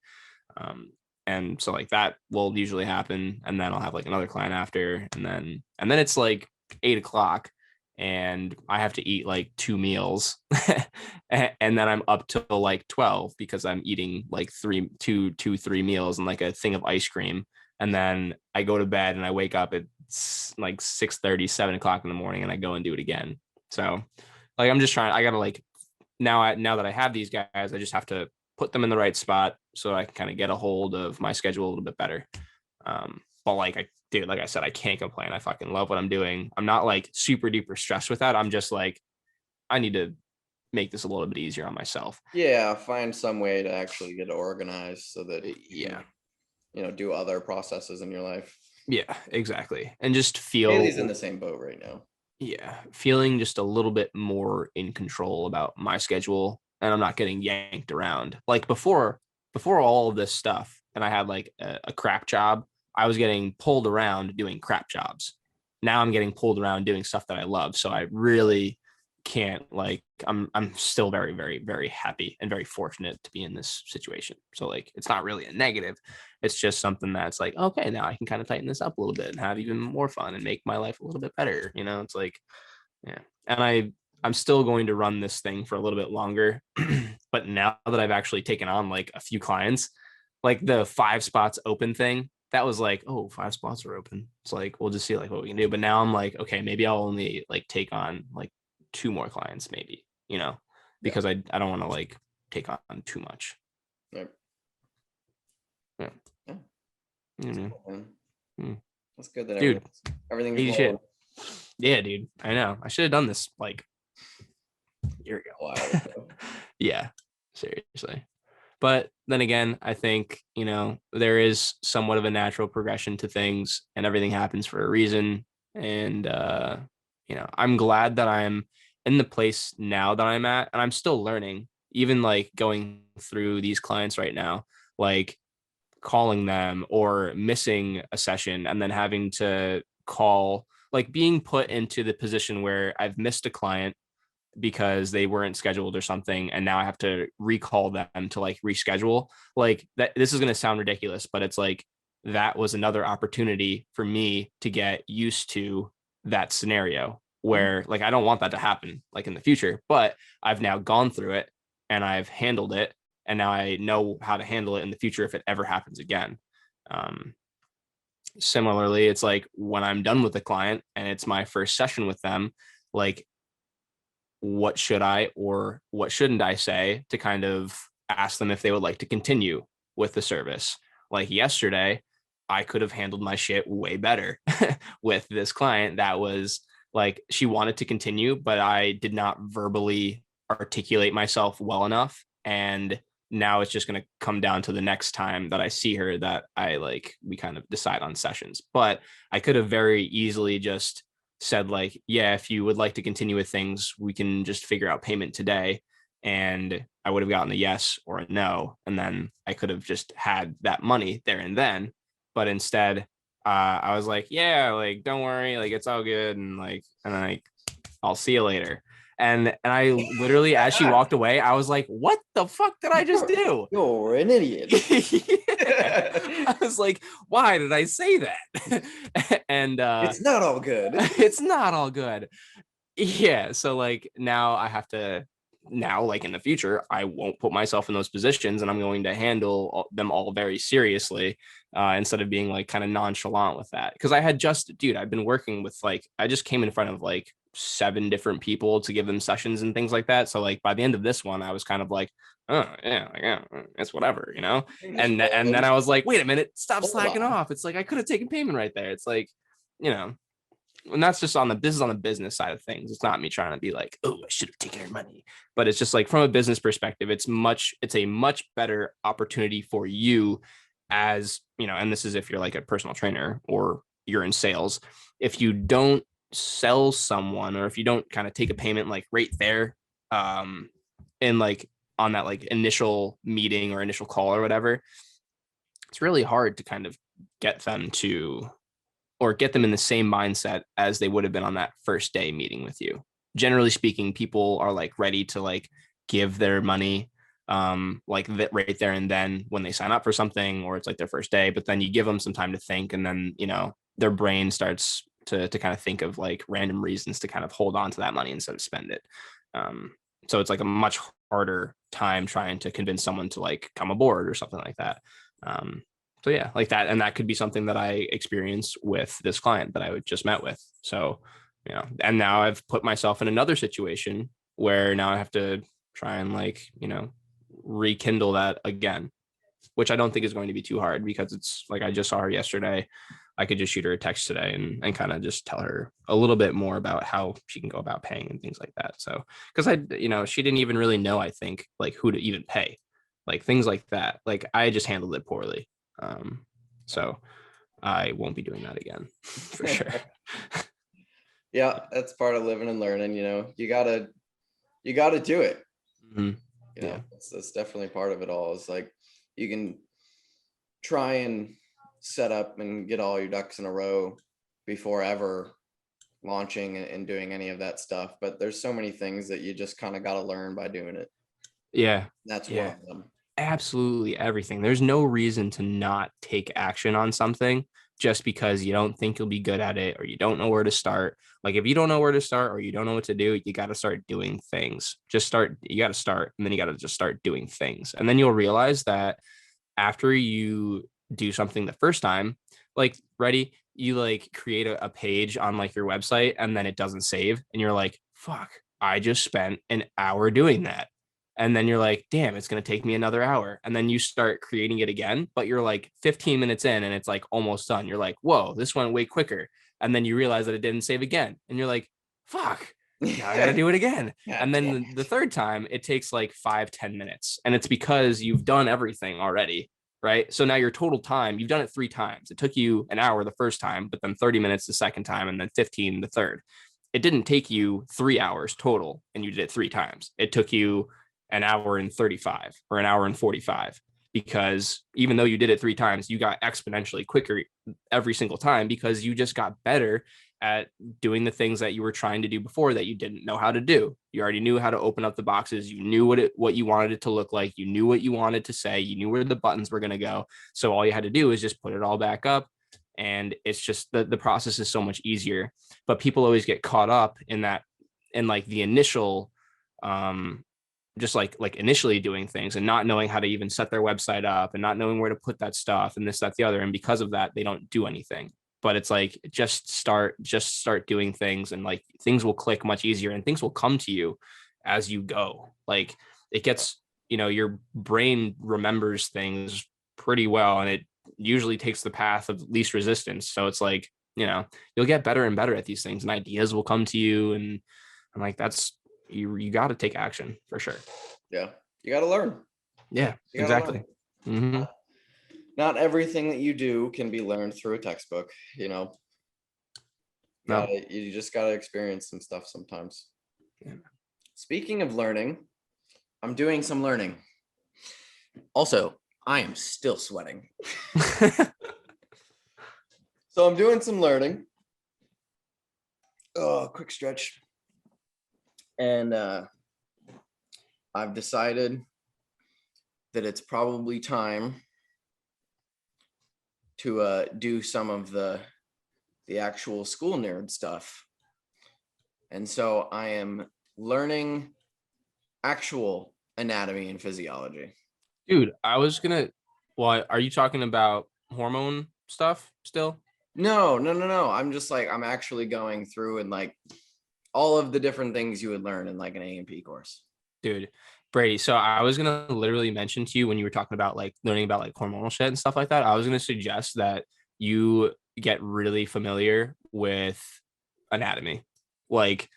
And so like that will usually happen. And then I'll have like another client after, and then it's like 8 o'clock, and I have to eat like 2 meals. And then I'm up till like 12 because I'm eating like 3 meals and like a thing of ice cream. And then I go to bed and I wake up at like 6:30, 7 o'clock in the morning, and I go and do it again. So like, I'm just trying, I gotta like, now that I have these guys, I just have to put them in the right spot so I can kind of get a hold of my schedule a little bit better. But like, like I said, I can't complain. I fucking love what I'm doing. I'm not like super duper stressed with that. I'm just like, I need to make this a little bit easier on myself. Yeah, find some way to actually get organized so that you can, do other processes in your life. Yeah, exactly. And just feel Haley's in the same boat right now. Yeah, feeling just a little bit more in control about my schedule, and I'm not getting yanked around. Like before all of this stuff, and I had like a crap job, I was getting pulled around doing crap jobs. Now I'm getting pulled around doing stuff that I love. So I really can't, like, I'm still very, very, very happy and very fortunate to be in this situation. So like, it's not really a negative. It's just something that's like, okay, now I can kind of tighten this up a little bit and have even more fun and make my life a little bit better. It's like, yeah. And I'm still going to run this thing for a little bit longer. But now that I've actually taken on like a few clients, like the 5 spots open thing, that was like, oh, 5 spots are open. It's like, we'll just see like what we can do. But now I'm like, okay, maybe I'll only like take on like 2 more clients, maybe, because I don't want to like take on too much. Yep. Yeah. That's good that dude, everything's shit. Yeah, dude. I know. I should have done this like a year ago. Wow. Yeah, seriously. But then again, I think, there is somewhat of a natural progression to things, and everything happens for a reason. And, I'm glad that I'm in the place now that I'm at, and I'm still learning, even like going through these clients right now, like calling them or missing a session and then having to call, like being put into the position where I've missed a client because they weren't scheduled or something, and now I have to recall them to like reschedule. Like that, this is going to sound ridiculous, but it's like that was another opportunity for me to get used to that scenario where like I don't want that to happen like in the future, but I've now gone through it and I've handled it, and now I know how to handle it in the future if it ever happens again. Similarly, it's like when I'm done with the client and it's my first session with them, like what should I or what shouldn't I say to kind of ask them if they would like to continue with the service? Like yesterday, I could have handled my shit way better with this client that was like, she wanted to continue, but I did not verbally articulate myself well enough. And now it's just going to come down to the next time that I see her that we kind of decide on sessions. But I could have very easily just said like, yeah, if you would like to continue with things, we can just figure out payment today. And I would have gotten a yes or a no. And then I could have just had that money there and then. But instead, I was like, yeah, like, don't worry, like, it's all good. And I'll see you later. And I literally, as she walked away, I was like, what the fuck did I just do? You're an idiot. I was like, why did I say that? And it's not all good. It's not all good. Yeah. So like now I have to, like in the future, I won't put myself in those positions, and I'm going to handle them all very seriously instead of being like kind of nonchalant with that. Because I've been working with I just came in front of like 7 different people to give them sessions and things like that. So like by the end of this one, I was kind of like, oh yeah, it's whatever, and then I was like, wait a minute, stop slacking off. It's like, I could have taken payment right there. It's like, and that's just this is on the business side of things. It's not me trying to be like, oh, I should have taken her money, but it's just like from a business perspective, it's a much better opportunity for you as, and this is if you're like a personal trainer or you're in sales. If you don't sell someone, or if you don't kind of take a payment like right there and like on that like initial meeting or initial call or whatever, it's really hard to kind of get them in the same mindset as they would have been on that first day meeting with you. Generally speaking, people are like ready to like give their money like that right there and then when they sign up for something, or it's like their first day, but then you give them some time to think, and then, you know, their brain starts to kind of think of like random reasons to kind of hold on to that money instead of spend it. So it's like a much harder time trying to convince someone to like come aboard or something like that. So yeah, like that. And that could be something that I experienced with this client that I just met with. So, you know, and now I've put myself in another situation where now I have to try and like, you know, rekindle that again, which I don't think is going to be too hard, because it's like, I just saw her yesterday. I could just shoot her a text today and kind of just tell her a little bit more about how she can go about paying and things like that. So, because you know, she didn't even really know, I think, like who to even pay, like things like that. Like I just handled it poorly. So I won't be doing that again for sure. Yeah, that's part of living and learning. You know, you gotta do it. Mm-hmm. You know, that's definitely part of it all. Is like you can try and set up and get all your ducks in a row before ever launching and doing any of that stuff, but there's so many things that you just kind of got to learn by doing it. Yeah, That's one of them. Absolutely everything. There's no reason to not take action on something just because you don't think you'll be good at it or you don't know where to start. Like if you don't know where to start or you don't know what to do, you got to start doing things. You got to start, and then you got to just start doing things. And then you'll realize that after you do something the first time, like ready, you like create a page on like your website and then it doesn't save. And you're like, fuck, I just spent an hour doing that. And then you're like, damn, it's going to take me another hour. And then you start creating it again, but you're like 15 minutes in and it's like almost done. You're like, whoa, this went way quicker. And then you realize that it didn't save again. And you're like, fuck, now I got to do it again. And then the third time it takes like 5-10 minutes. And it's because you've done everything already. Right. So now your total time, you've done it 3 times. It took you an hour the first time, but then 30 minutes the second time, and then 15 the third. It didn't take you 3 hours total and you did it 3 times. It took you an hour and 35 or an hour and 45, because even though you did it 3 times, you got exponentially quicker every single time because you just got better at doing the things that you were trying to do before that you didn't know how to do. You already knew how to open up the boxes. You knew what you wanted it to look like. You knew what you wanted to say. You knew where the buttons were going to go. So all you had to do is just put it all back up. And it's just the process is so much easier. But people always get caught up in that, in like the initial, just like initially doing things and not knowing how to even set their website up and not knowing where to put that stuff and this, that, the other. And because of that, they don't do anything. But it's like, just start doing things, and like things will click much easier and things will come to you as you go. Like it gets, you know, your brain remembers things pretty well, and it usually takes the path of least resistance. So it's like, you know, you'll get better and better at these things and ideas will come to you. And I'm like, that's, you got to take action for sure. Yeah. You got to learn. Yeah, exactly. Mm-hmm. Not everything that you do can be learned through a textbook, you know. No. You just got to experience some stuff sometimes. Yeah. Speaking of learning, I'm doing some learning. Also, I am still sweating. So I'm doing some learning. Oh, quick stretch. And I've decided that it's probably time to do some of the actual school nerd stuff. And so I am learning actual anatomy and physiology. Dude, well, are you talking about hormone stuff still? No. I'm just like, I'm actually going through and like all of the different things you would learn in like an A&P course. Dude, Brady, so I was going to literally mention to you when you were talking about like learning about like hormonal shit and stuff like that, I was going to suggest that you get really familiar with anatomy, like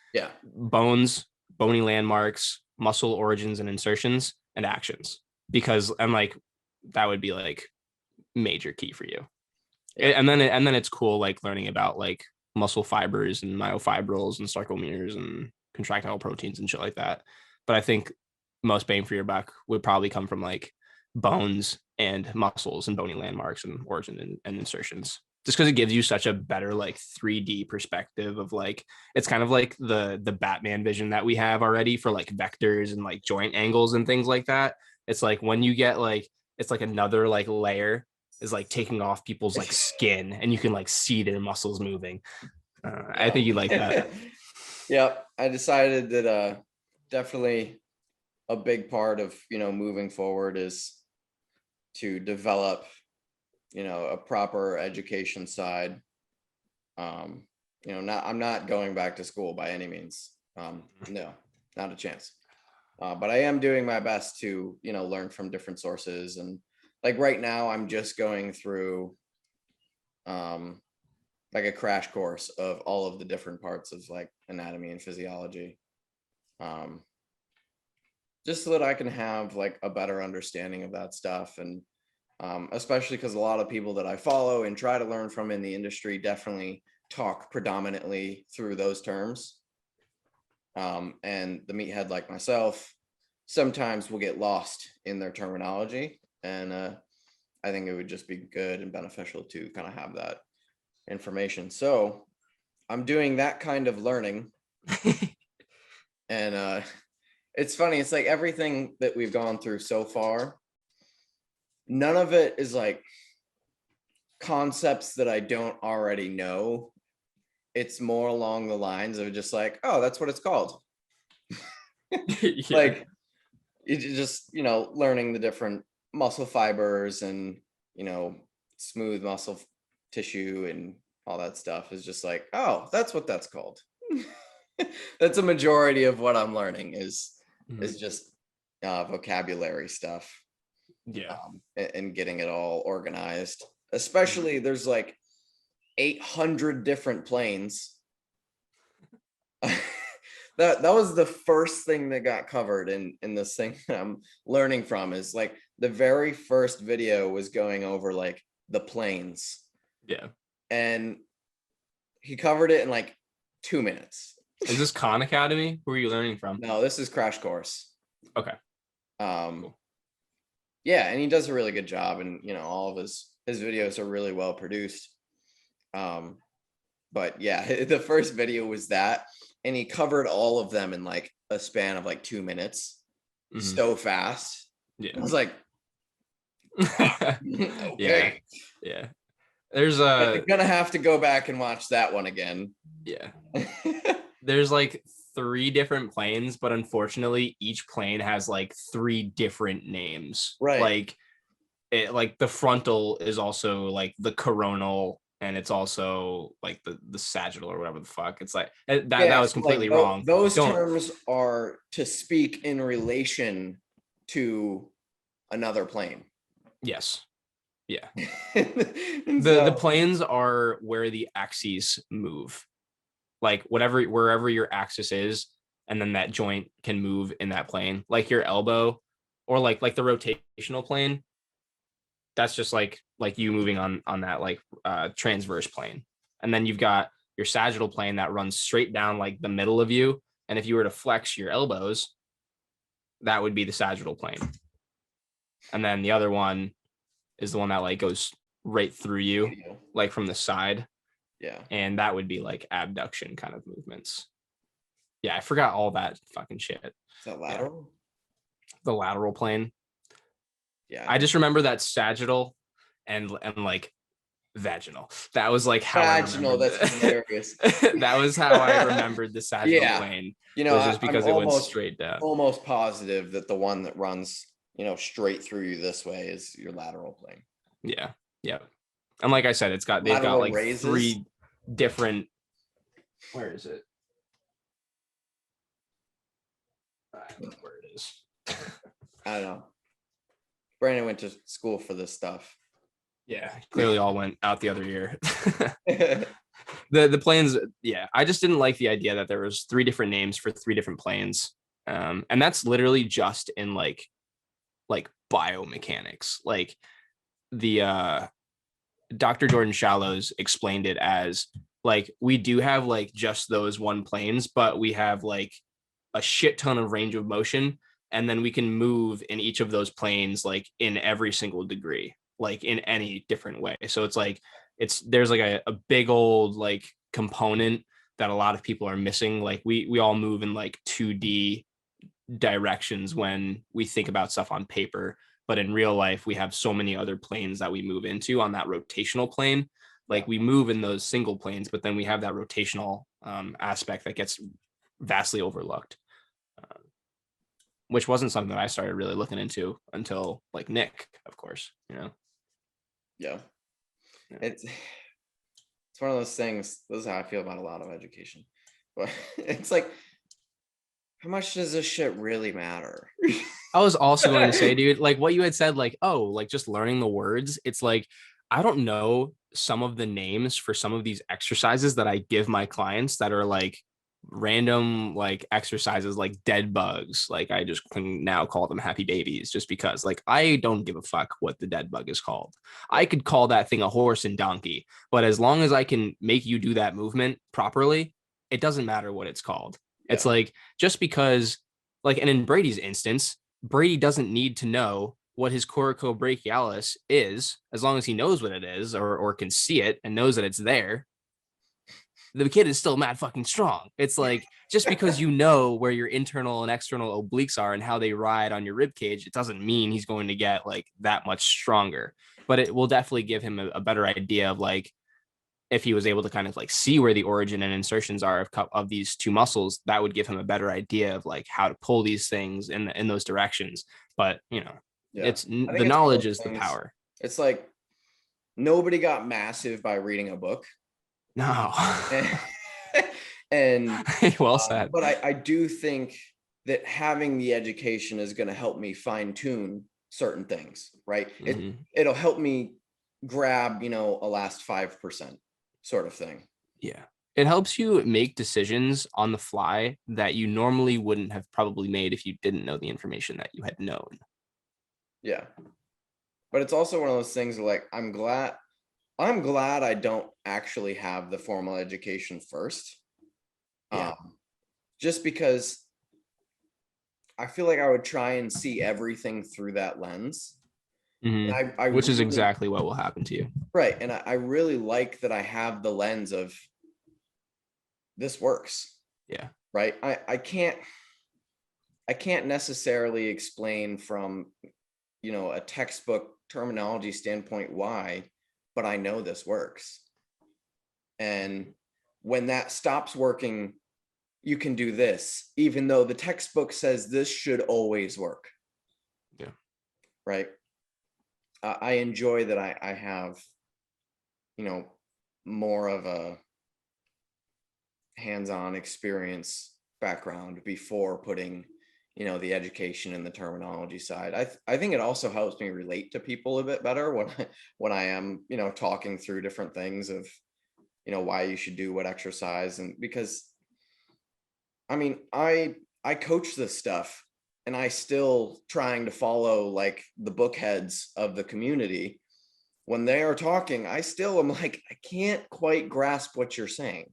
bones, bony landmarks, muscle origins and insertions, and actions, because I'm like, that would be like major key for you. Yeah. And then it's cool like learning about like muscle fibers and myofibrils and sarcomeres and contractile proteins and shit like that. But I think most bang for your buck would probably come from like bones and muscles and bony landmarks and origin and insertions, just because it gives you such a better like 3D perspective of like, it's kind of like the Batman vision that we have already for like vectors and like joint angles and things like that. It's like when you get like, it's like another like layer is like taking off people's like skin and you can like see their muscles moving. I think you like that. Yep. I decided that definitely a big part of, moving forward is to develop, a proper education side. I'm not going back to school by any means. No, not a chance. But I am doing my best to, learn from different sources. And like right now, I'm just going through like a crash course of all of the different parts of like anatomy and physiology. Just so that I can have like a better understanding of that stuff. And especially because a lot of people that I follow and try to learn from in the industry definitely talk predominantly through those terms. And the meathead like myself sometimes will get lost in their terminology. And I think it would just be good and beneficial to kind of have that information. So I'm doing that kind of learning. And it's funny, it's like everything that we've gone through so far, none of it is like concepts that I don't already know. It's more along the lines of just like, oh, that's what it's called. Yeah. Like you just, learning the different muscle fibers and, smooth muscle tissue and all that stuff is just like, oh, that's what that's called. That's a majority of what I'm learning is just vocabulary stuff. Yeah. And getting it all organized. Especially there's like 800 different planes. That was the first thing that got covered in this thing that I'm learning from, is like the very first video was going over like the planes. Yeah. And he covered it in like 2 minutes. Is this Khan Academy? Who are you learning from? No, this is Crash Course. Okay. Cool. Yeah, and he does a really good job, and all of his videos are really well produced. But yeah, the first video was that, and he covered all of them in like a span of like 2 minutes. So fast. Yeah. I was like, okay. Yeah. There's I'm gonna have to go back and watch that one again. Yeah. There's like 3 different planes, but unfortunately each plane has like 3 different names. Right. Like it, like the frontal is also like the coronal, and it's also like the sagittal or whatever the fuck. It's like that was completely like, wrong. Those terms are to speak in relation to another plane. Yes. Yeah. The planes are where the axes move. Like wherever your axis is, and then that joint can move in that plane. Like your elbow, or like the rotational plane. That's just like you moving on that like transverse plane. And then you've got your sagittal plane that runs straight down like the middle of you. And if you were to flex your elbows, that would be the sagittal plane. And then the other one is the one that like goes right through you, like from the side. Yeah. And that would be like abduction kind of movements. Yeah, I forgot all that fucking shit. Is that lateral? Yeah. The lateral plane. Yeah. I just remember that sagittal and like vaginal. That was like how vaginal. That's hilarious. That was how I remembered the sagittal plane. Was just because it went straight down. Almost positive that the one that runs, straight through you this way is your lateral plane. Yeah. Yeah. And like I said, they've got like raises. 3 different. Where is it? I don't know where it is. I don't know. Brandon went to school for this stuff. Yeah, clearly all went out the other year. The planes, yeah. I just didn't like the idea that there was 3 different names for 3 different planes. And that's literally just in like biomechanics. Like the Dr. Jordan Shallows explained it as like, we do have like just those 1 planes, but we have like a shit ton of range of motion, and then we can move in each of those planes like in every single degree, like in any different way. So it's like there's like a big old like component that a lot of people are missing. Like we all move in like 2D directions when we think about stuff on paper, but in real life we have so many other planes that we move into on that rotational plane. Like we move in those single planes, but then we have that rotational aspect that gets vastly overlooked, which wasn't something that I started really looking into until like Nick, of course, you know. Yeah. It's one of those things. This is how I feel about a lot of education, but it's like, how much does this shit really matter? I was also going to say, dude, like what you had said, like, oh, like just learning the words. It's like, I don't know some of the names for some of these exercises that I give my clients that are like random, like exercises like dead bugs. Like I just can now call them happy babies just because like I don't give a fuck what the dead bug is called. I could call that thing a horse and donkey, but as long as I can make you do that movement properly, it doesn't matter what it's called. Yeah. It's like, just because like, and in Brady's instance, Brady doesn't need to know what his coracobrachialis is, as long as he knows what it is or can see it and knows that it's there. The kid is still mad fucking strong. It's like, just because you know where your internal and external obliques are and how they ride on your rib cage, it doesn't mean he's going to get like that much stronger. But it will definitely give him a better idea of like, if he was able to kind of like see where the origin and insertions are of these two muscles, that would give him a better idea of like how to pull these things in those directions. But you know, it's the knowledge is the power. It's like nobody got massive by reading a book. No. And well said. But I do think that having the education is going to help me fine tune certain things, right? Mm-hmm. It'll help me grab, a last 5% sort of thing. Yeah. It helps you make decisions on the fly that you normally wouldn't have probably made if you didn't know the information that you had known. Yeah. But it's also one of those things where, like, I'm glad I don't actually have the formal education first. Yeah. Just because I feel like I would try and see everything through that lens. Mm-hmm. Which is exactly what will happen to you. Right. And I really like that I have the lens of this works. Yeah. Right. I can't necessarily explain from, a textbook terminology standpoint why, but I know this works. And when that stops working, you can do this, even though the textbook says this should always work. Yeah. Right. I enjoy that I have, more of a hands-on experience background before putting, the education and the terminology side. I think it also helps me relate to people a bit better when I am, talking through different things of, why you should do what exercise. And because, I mean, I coach this stuff, and I still trying to follow like the book heads of the community. When they are talking, I still am like, I can't quite grasp what you're saying.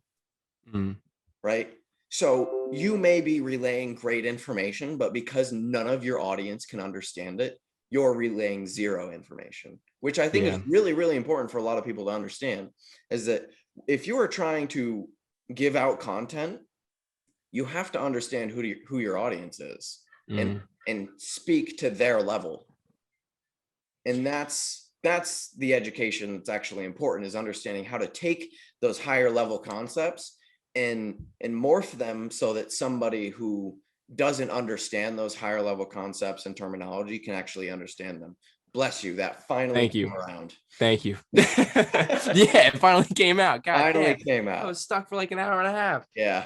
Mm. Right. So you may be relaying great information, but because none of your audience can understand it, you're relaying zero information, which I think is really, really important for a lot of people to understand, is that if you are trying to give out content, you have to understand who your audience is. And speak to their level. And that's the education that's actually important, is understanding how to take those higher level concepts and morph them so that somebody who doesn't understand those higher level concepts and terminology can actually understand them. Bless you. That finally came around. Thank you. Yeah, it finally came out. God finally came out. I was stuck for like an hour and a half. Yeah.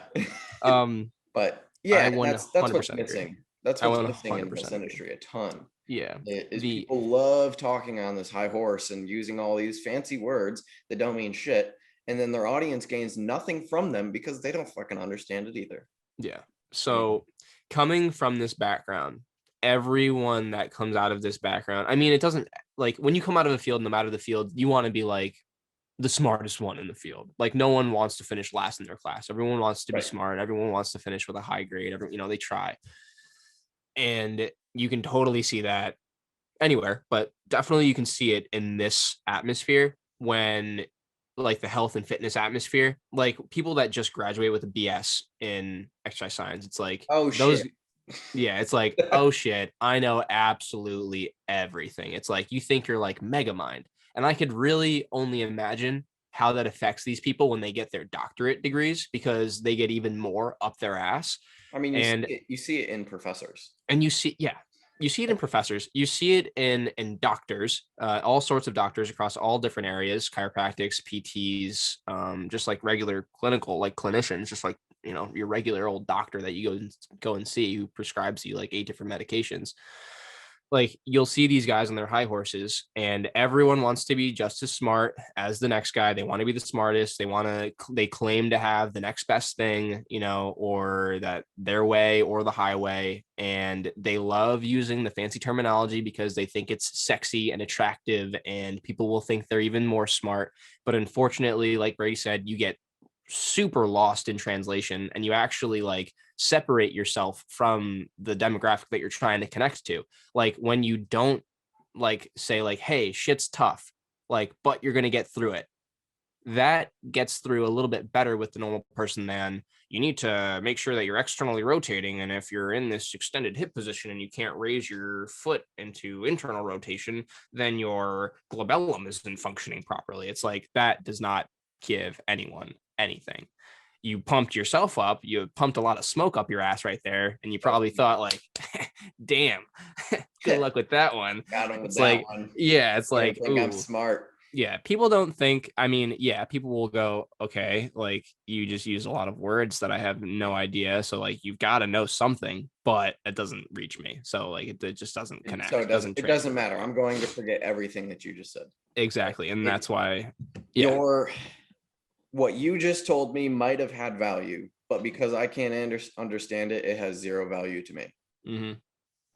But yeah, that's what's missing. Agree. That's what's missing in this industry a ton. Yeah. People love talking on this high horse and using all these fancy words that don't mean shit. And then their audience gains nothing from them because they don't fucking understand it either. Yeah. So coming from this background, everyone that comes out of this background, I mean, it doesn't, like, when you come out of a field, no matter the field, you want to be like the smartest one in the field. Like, no one wants to finish last in their class. Everyone wants to be smart. Everyone wants to finish with a high grade. They try. And you can totally see that anywhere, but definitely you can see it in this atmosphere when like the health and fitness atmosphere, like people that just graduate with a BS in exercise science. It's like Oh those, shit. yeah, it's like, oh shit, I know absolutely everything. It's like you think you're like mega mind. And I could really only imagine how that affects these people when they get their doctorate degrees, because they get even more up their ass. I mean, And you see it in professors. and you see, yeah, you see it in professors, you see it in doctors, all sorts of doctors across all different areas, chiropractics, PTs, just like regular clinical, like clinicians, just like, you know, your regular old doctor that you go and see, who prescribes you like 8 different medications. Like you'll see these guys on their high horses, and everyone wants to be just as smart as the next guy. They want to be the smartest. They claim to have the next best thing, you know, or that their way or the highway. And they love using the fancy terminology because they think it's sexy and attractive, and people will think they're even more smart. But unfortunately, like Brady said, you get super lost in translation, and you actually like separate yourself from the demographic that you're trying to connect to. Like when you don't like say like, hey, shit's tough, like, but you're going to get through it. That gets through a little bit better with the normal person than you need to make sure that you're externally rotating. And if you're in this extended hip position and you can't raise your foot into internal rotation, then your glabellum isn't functioning properly. It's like that does not give anyone anything. You pumped yourself up, you pumped a lot of smoke up your ass right there, and you probably thought like, damn, good luck with that one. Got him with It's that like, one. yeah, it's I don't like, think I'm ooh, smart. yeah, people don't think, I mean, yeah, people will go, okay, like you just use a lot of words that I have no idea, so like you've got to know something, but it doesn't reach me, so like it just doesn't So connect, doesn't it doesn't transfer matter. well. I'm going to forget everything that you just said. Exactly, and It, that's why, yeah. your what you just told me might have had value, but because I can't understand it, it has zero value to me. Mm-hmm.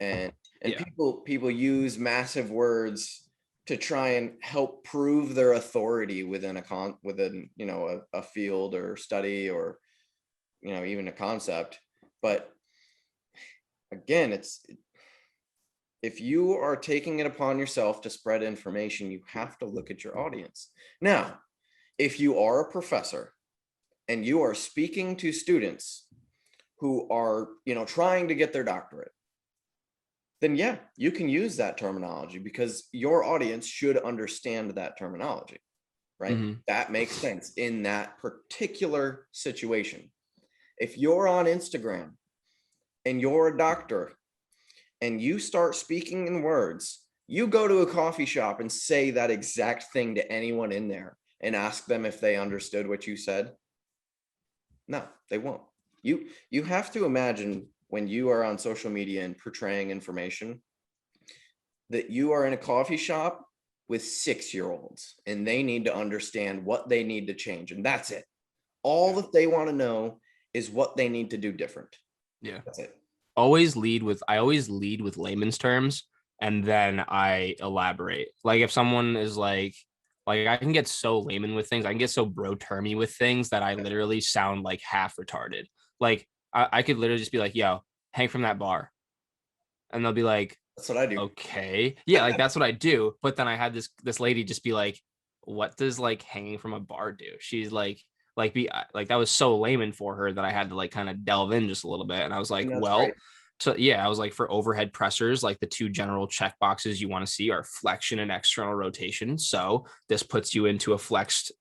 And Yeah. people use massive words to try and help prove their authority within within, you know, a field or study, or, you know, even a concept. But again, if you are taking it upon yourself to spread information, you have to look at your audience. Now, if you are a professor and you are speaking to students who are, you know, trying to get their doctorate, then yeah, you can use that terminology because your audience should understand that terminology, right? Mm-hmm. That makes sense in that particular situation. If you're on Instagram and you're a doctor and you start speaking in words, you go to a coffee shop and say that exact thing to anyone in there and ask them if they understood what you said. No, they won't. You have to imagine when you are on social media and portraying information that you are in a coffee shop with 6-year-olds and they need to understand what they need to change, and that's it. All that they want to know is what they need to do different. Yeah. That's it. I always lead with layman's terms, and then I elaborate. Like if someone is like I can get so layman with things, I can get so bro termy with things that I literally sound like half retarded. Like I could literally just be like, yo, hang from that bar. And they'll be like, That's what I do. okay. Yeah, like that's what I do. But then I had this lady just be like, what does like hanging from a bar do? She's like be like that was so layman for her that I had to like kind of delve in just a little bit. And I was like, And that's great. well, so yeah, I was like, for overhead pressers, like the two general check boxes you want to see are flexion and external rotation. So this puts you into a flexed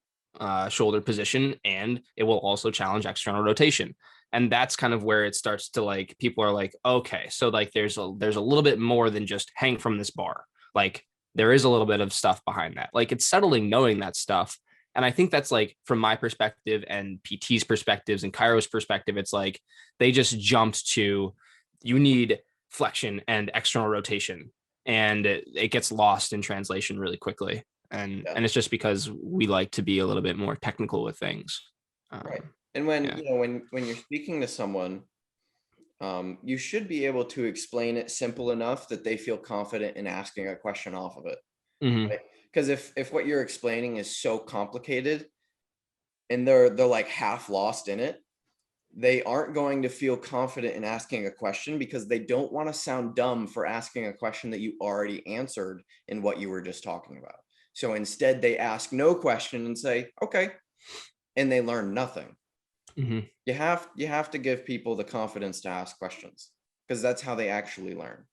shoulder position, and it will also challenge external rotation. And that's kind of where it starts to like, people are like, okay, so like there's a little bit more than just hang from this bar. Like there is a little bit of stuff behind that. Like it's settling knowing that stuff. And I think that's like from my perspective and PT's perspectives and Cairo's perspective, it's like they just jumped to, you need flexion and external rotation, and it gets lost in translation really quickly. Yeah. And it's just because we like to be a little bit more technical with things. Right. And when, Yeah. you know, when you're speaking to someone, you should be able to explain it simple enough that they feel confident in asking a question off of it. Mm-hmm. Right? Because if what you're explaining is so complicated and they're like half lost in it, they aren't going to feel confident in asking a question because they don't want to sound dumb for asking a question that you already answered in what you were just talking about. So instead they ask no question and say, okay, and they learn nothing. Mm-hmm. You have to give people the confidence to ask questions because that's how they actually learn.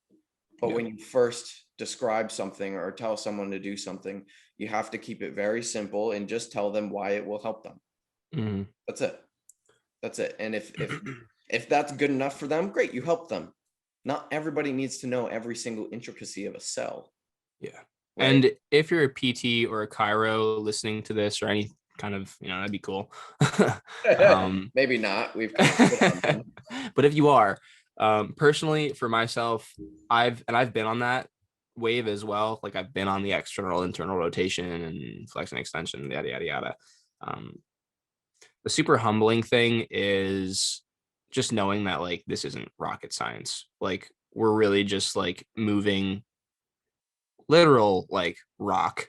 But when you first describe something or tell someone to do something, you have to keep it very simple and just tell them why it will help them. Mm-hmm. That's it. That's it. And if that's good enough for them, great, you help them. Not everybody needs to know every single intricacy of a cell. Yeah. Right? And if you're a PT or a chiro listening to this or any kind of, that'd be cool. Maybe not. We've kind of hit on them. But if you are, personally for myself, I've been on that wave as well. Like I've been on the external internal rotation and flexion extension, yada yada yada. The super humbling thing is just knowing that like this isn't rocket science. Like we're really just like moving literal like rock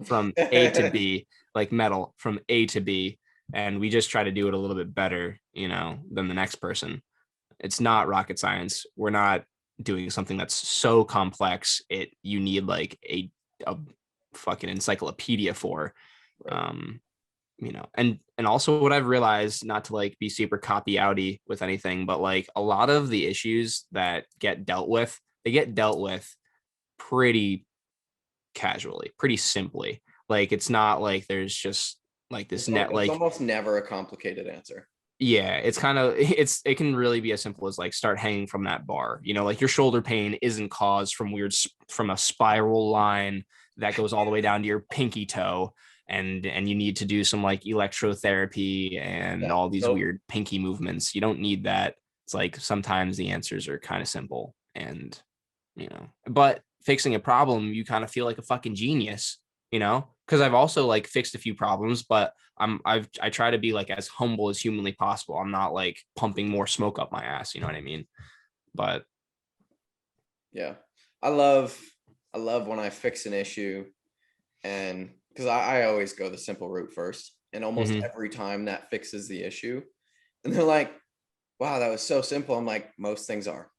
from A to B, like metal from A to B, and we just try to do it a little bit better, than the next person. It's not rocket science. We're not doing something that's so complex you need like a fucking encyclopedia for. Right. And also what I've realized, not to like be super copy outy with anything, but like a lot of the issues that get dealt with, they get dealt with pretty casually, pretty simply. Like it's not like there's just like this it's almost never a complicated answer. Yeah, it's kind of it can really be as simple as like start hanging from that bar. Like your shoulder pain isn't caused from a spiral line that goes all the way down to your pinky toe, and you need to do some like electrotherapy and all these weird pinky movements. You don't need that. It's like sometimes the answers are kind of simple, and but fixing a problem, you kind of feel like a fucking genius, because I've also like fixed a few problems, but I try to be like as humble as humanly possible. I'm not like pumping more smoke up my ass, you know what I mean? But yeah, I love when I fix an issue, and because I always go the simple route first, and almost every time that fixes the issue, and they're like, wow, that was so simple. I'm like, most things are.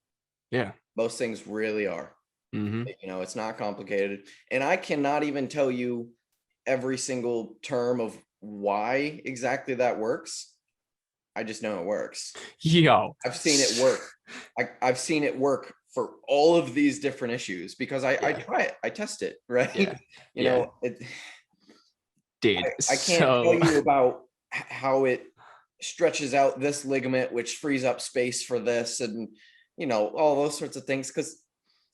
Yeah, most things really are. Mm-hmm. It's not complicated, and I cannot even tell you every single term of why exactly that works. I just know it works. I've seen it work. I've seen it work for all of these different issues because I try it, I test it, right? Dude, I can't tell you about how it stretches out this ligament, which frees up space for this, and all those sorts of things, because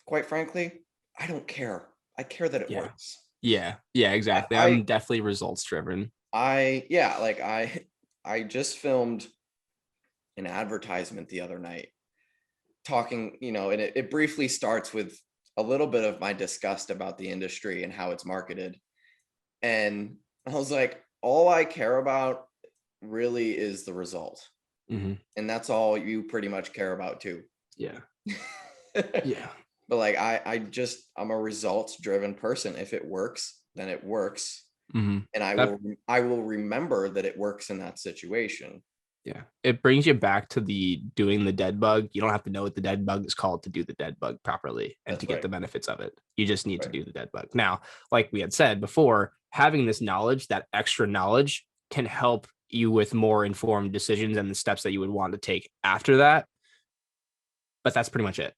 quite frankly, I don't care. I care that it works. Yeah, exactly. I'm definitely results driven. I just filmed an advertisement the other night talking, and it briefly starts with a little bit of my disgust about the industry and how it's marketed. And I was like, all I care about really is the result. Mm-hmm. And that's all you pretty much care about too. Yeah. Yeah. But like, I'm a results driven person. If it works, then it works. Mm-hmm. And I will remember that it works in that situation. Yeah. It brings you back to doing the dead bug. You don't have to know what the dead bug is called to do the dead bug properly and to get the benefits of it. You just need to do the dead bug. Now, like we had said before, having this knowledge, that extra knowledge, can help you with more informed decisions and the steps that you would want to take after that. But that's pretty much it.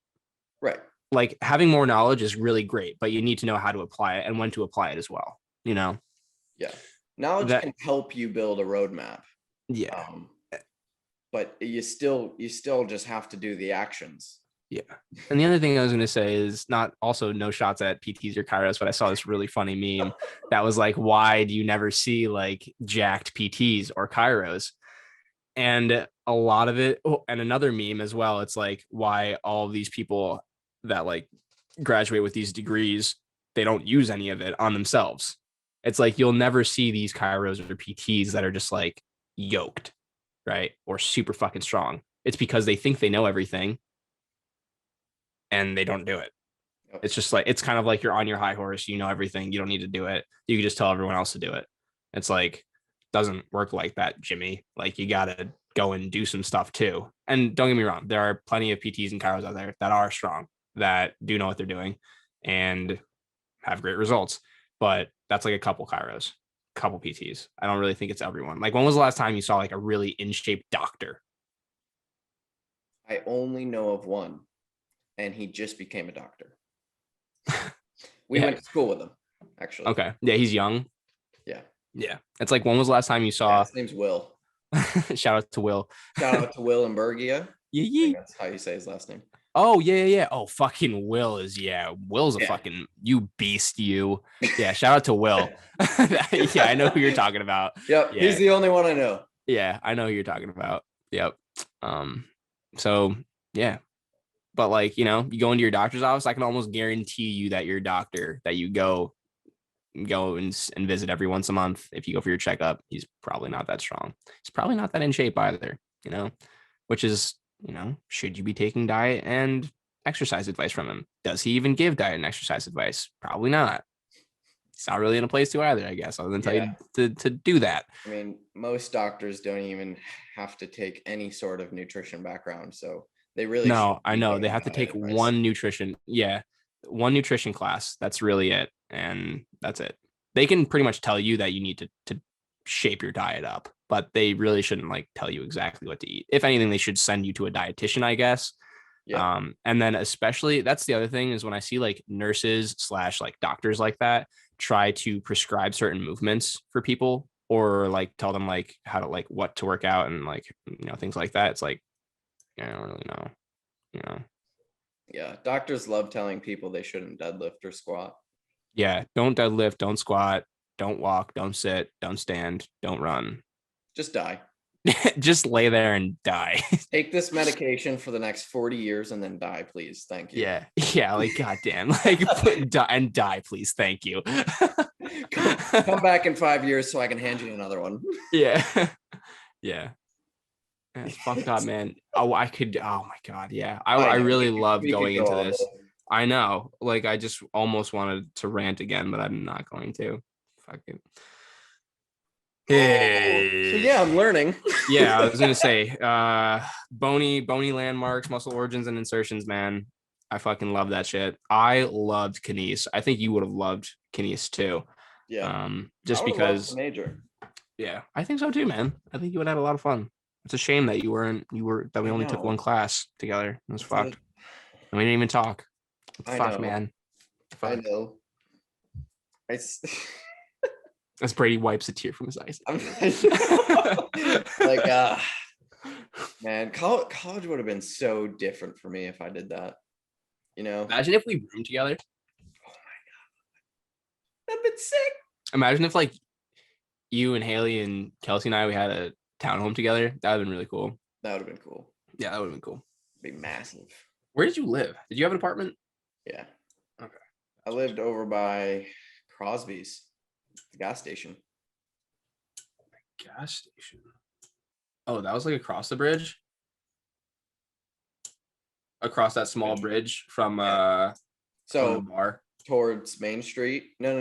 Right. Like having more knowledge is really great, but you need to know how to apply it and when to apply it as well. Yeah. Knowledge can help you build a roadmap. Yeah. But you still just have to do the actions. Yeah. And the other thing I was going to say is no shots at PTs or chiros, but I saw this really funny meme that was like, why do you never see like jacked PTs or chiros? And a lot of it, and another meme as well, it's like why all of these people that like graduate with these degrees, they don't use any of it on themselves. It's like you'll never see these chiros or PTs that are just like yoked, right? Or super fucking strong. It's because they think they know everything and they don't do it. It's just like, it's kind of like you're on your high horse, you know everything, you don't need to do it. You can just tell everyone else to do it. It's like, doesn't work like that, Jimmy. Like you gotta go and do some stuff too. And don't get me wrong, there are plenty of PTs and chiros out there that are strong, that do know what they're doing and have great results. But that's like a couple chiros, couple PTs. I don't really think it's everyone. Like, when was the last time you saw like a really in shape doctor? I only know of one, and he just became a doctor. We went to school with him, actually. Okay. Yeah, he's young. Yeah. Yeah. It's like, when was the last time you saw? His name's Will. Shout out to Will. Shout out to Will and Bergia. Yeah. That's how you say his last name. Oh, yeah. Oh, fucking Will is, Will's a fucking, you beast, you. Yeah, shout out to Will. Yeah, I know who you're talking about. Yep, yeah. He's the only one I know. Yeah, I know who you're talking about. Yep. So, yeah. But like, you go into your doctor's office, I can almost guarantee you that your doctor that you go and visit every once a month, if you go for your checkup, he's probably not that strong. He's probably not that in shape either, which is, should you be taking diet and exercise advice from him? Does he even give diet and exercise advice? Probably not. It's not really in a place to either, I guess, other than tell you to do that. I mean, most doctors don't even have to take any sort of nutrition background, so they really no, I know they have to take one nutrition class. That's really it, and that's it. They can pretty much tell you that you need to shape your diet up, but they really shouldn't like tell you exactly what to eat. If anything, they should send you to a dietitian, I guess. Yeah. And then especially, that's the other thing, is when I see like nurses / like doctors like that try to prescribe certain movements for people, or like tell them like how to like what to work out and like things like that. It's like, I don't really know. Yeah, doctors love telling people they shouldn't deadlift or squat. Yeah, don't deadlift, don't squat, don't walk, don't sit, don't stand, don't run. Just die. Just lay there and die. Take this medication for the next 40 years and then die, please. Thank you. Yeah, like goddamn, like die, please. Thank you. Come back in 5 years so I can hand you another one. Yeah. It's fucked up, man. Oh my God. Yeah. I really love going into this. I know. Like, I just almost wanted to rant again, but I'm not going to. Fucking. Hey. So yeah, I'm learning. Yeah, I was gonna say, bony landmarks, muscle origins, and insertions, man. I fucking love that shit. I loved kines. I think you would have loved kines too. Yeah. Just because major. Yeah, I think so too, man. I think you would have had a lot of fun. It's a shame that that we only took one class together. It was fucked. And we didn't even talk. Fuck, man. Fuck. I know. As Brady wipes a tear from his eyes. Like, man, college would have been so different for me if I did that. Imagine if we roomed together. Oh my God. That'd been sick. Imagine if like you and Haley and Kelsey and we had a townhome together. That would have been really cool. That would have been cool. Yeah, that would have been cool. Be massive. Where did you live? Did you have an apartment? Yeah. Okay. I lived over by Crosby's, the gas station. Gas station. Oh, that was like across the bridge? Across that small bridge from so the bar towards Main Street. No.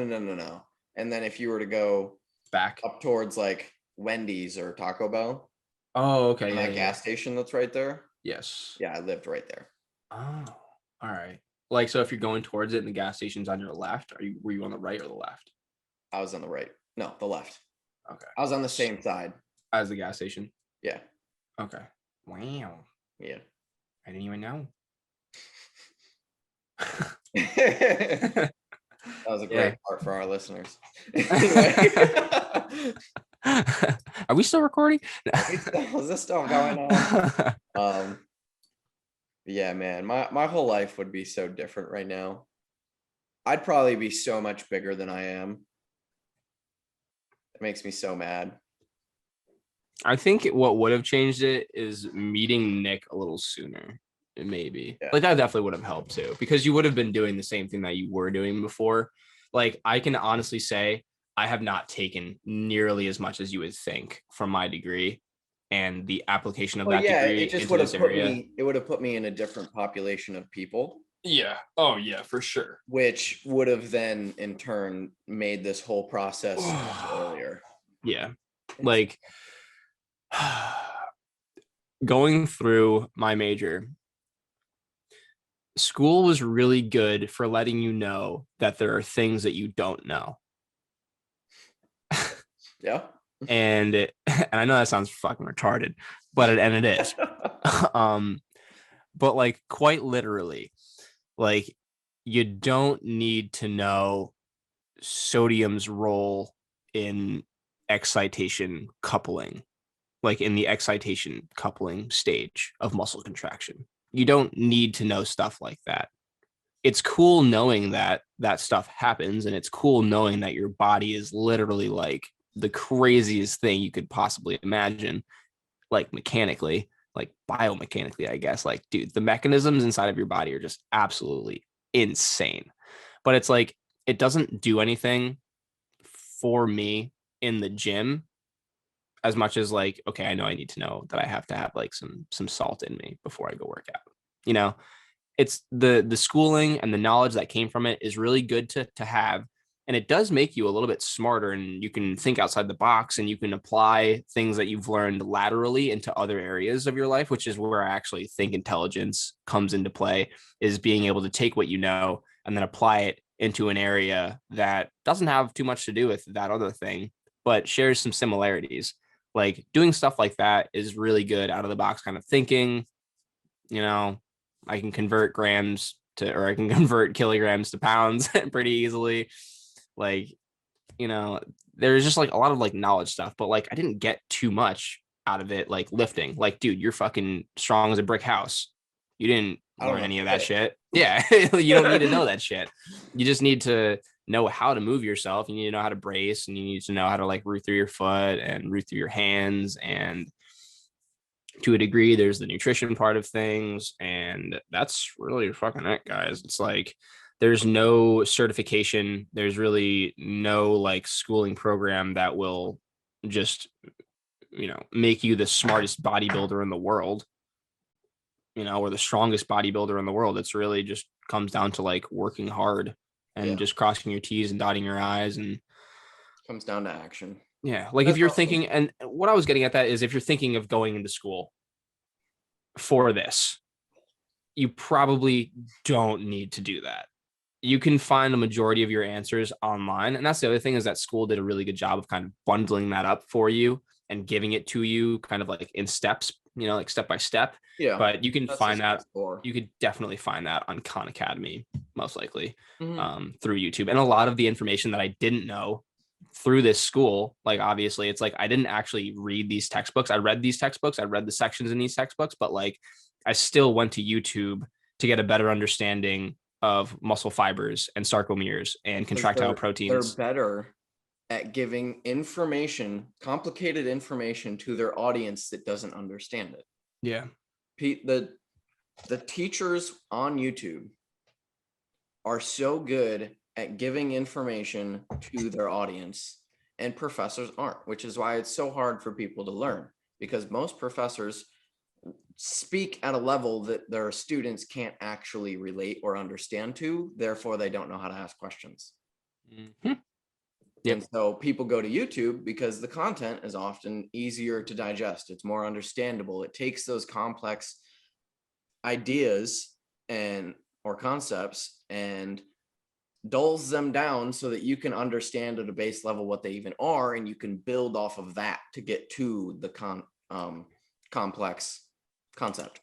And then if you were to go back up towards like Wendy's or Taco Bell. Oh, okay. And that gas station that's right there. Yes. Yeah, I lived right there. Oh, all right. Like, so if you're going towards it and the gas station's on your left, were you on the right or the left? I was on the right. No, the left. Okay. I was on the same side as the gas station. Yeah. Okay. Wow. Yeah. I didn't even know. That was a great part for our listeners. Are we still recording? Is this still going on? Yeah, man, my whole life would be so different right now. I'd probably be so much bigger than I am. It makes me so mad. I think what would have changed it is meeting Nick a little sooner. Maybe like that definitely would have helped too, because you would have been doing the same thing that you were doing before. Like, I can honestly say I have not taken nearly as much as you would think from my degree and the application of that degree. It just would have it would have put me in a different population of people. Yeah. Oh yeah, for sure. Which would have then in turn made this whole process earlier. Yeah. Like going through my major, school was really good for letting you know that there are things that you don't know. Yeah. And I know that sounds fucking retarded, but it is. But like quite literally, like you don't need to know sodium's role in excitation coupling, like in the excitation coupling stage of muscle contraction. You don't need to know stuff like that. It's cool knowing that that stuff happens, and it's cool knowing that your body is literally like the craziest thing you could possibly imagine, like mechanically, like biomechanically, I guess. Like, dude, the mechanisms inside of your body are just absolutely insane. But it's like, it doesn't do anything for me in the gym as much as like, okay, I know I need to know that I have to have like some salt in me before I go work out. You know, it's the schooling and the knowledge that came from it is really good to have, and it does make you a little bit smarter, and you can think outside the box, and you can apply things that you've learned laterally into other areas of your life, which is where I actually think intelligence comes into play, is being able to take what you know and then apply it into an area that doesn't have too much to do with that other thing, but shares some similarities. Like doing stuff like that is really good out of the box kind of thinking. You know, I can convert grams to, or I can convert kilograms to pounds pretty easily. Like, you know, there's just like a lot of like knowledge stuff, but like I didn't get too much out of it. Like lifting, like, dude, you're fucking strong as a brick house. You didn't learn any of that shit. Yeah. You don't need to know that shit. You just need to know how to move yourself. You need to know how to brace, and you need to know how to like root through your foot and root through your hands. And to a degree, there's the nutrition part of things, and that's really fucking it, guys. It's like there's no certification, there's really no like schooling program that will just, you know, make you the smartest bodybuilder in the world, you know, or the strongest bodybuilder in the world. It's really just comes down to like working hard and just crossing your T's and dotting your I's, and comes down to action. yeah, like if you're thinking, and what I was getting at that is if you're thinking of going into school for this, you probably don't need to do that. You can find a majority of your answers online. And that's the other thing, is that school did a really good job of kind of bundling that up for you and giving it to you kind of like in steps, you know, like step by step. Yeah. But you can find that, you could definitely find that on Khan Academy, most likely, through YouTube. And a lot of the information that I didn't know through this school, like obviously it's like I didn't actually read these textbooks. I read these textbooks, I read the sections in these textbooks, but like I still went to YouTube to get a better understanding of muscle fibers and sarcomeres and contractile proteins. They're better at giving information, complicated information, to their audience that doesn't understand it. Yeah. Pete, the teachers on YouTube are so good at giving information to their audience, and professors aren't, which is why it's so hard for people to learn, because most professors speak at a level that their students can't actually relate or understand to, therefore they don't know how to ask questions. Mm-hmm. Yep. And so people go to YouTube because the content is often easier to digest. It's more understandable. It takes those complex ideas and or concepts and dulls them down so that you can understand at a base level what they even are, and you can build off of that to get to the complex concept.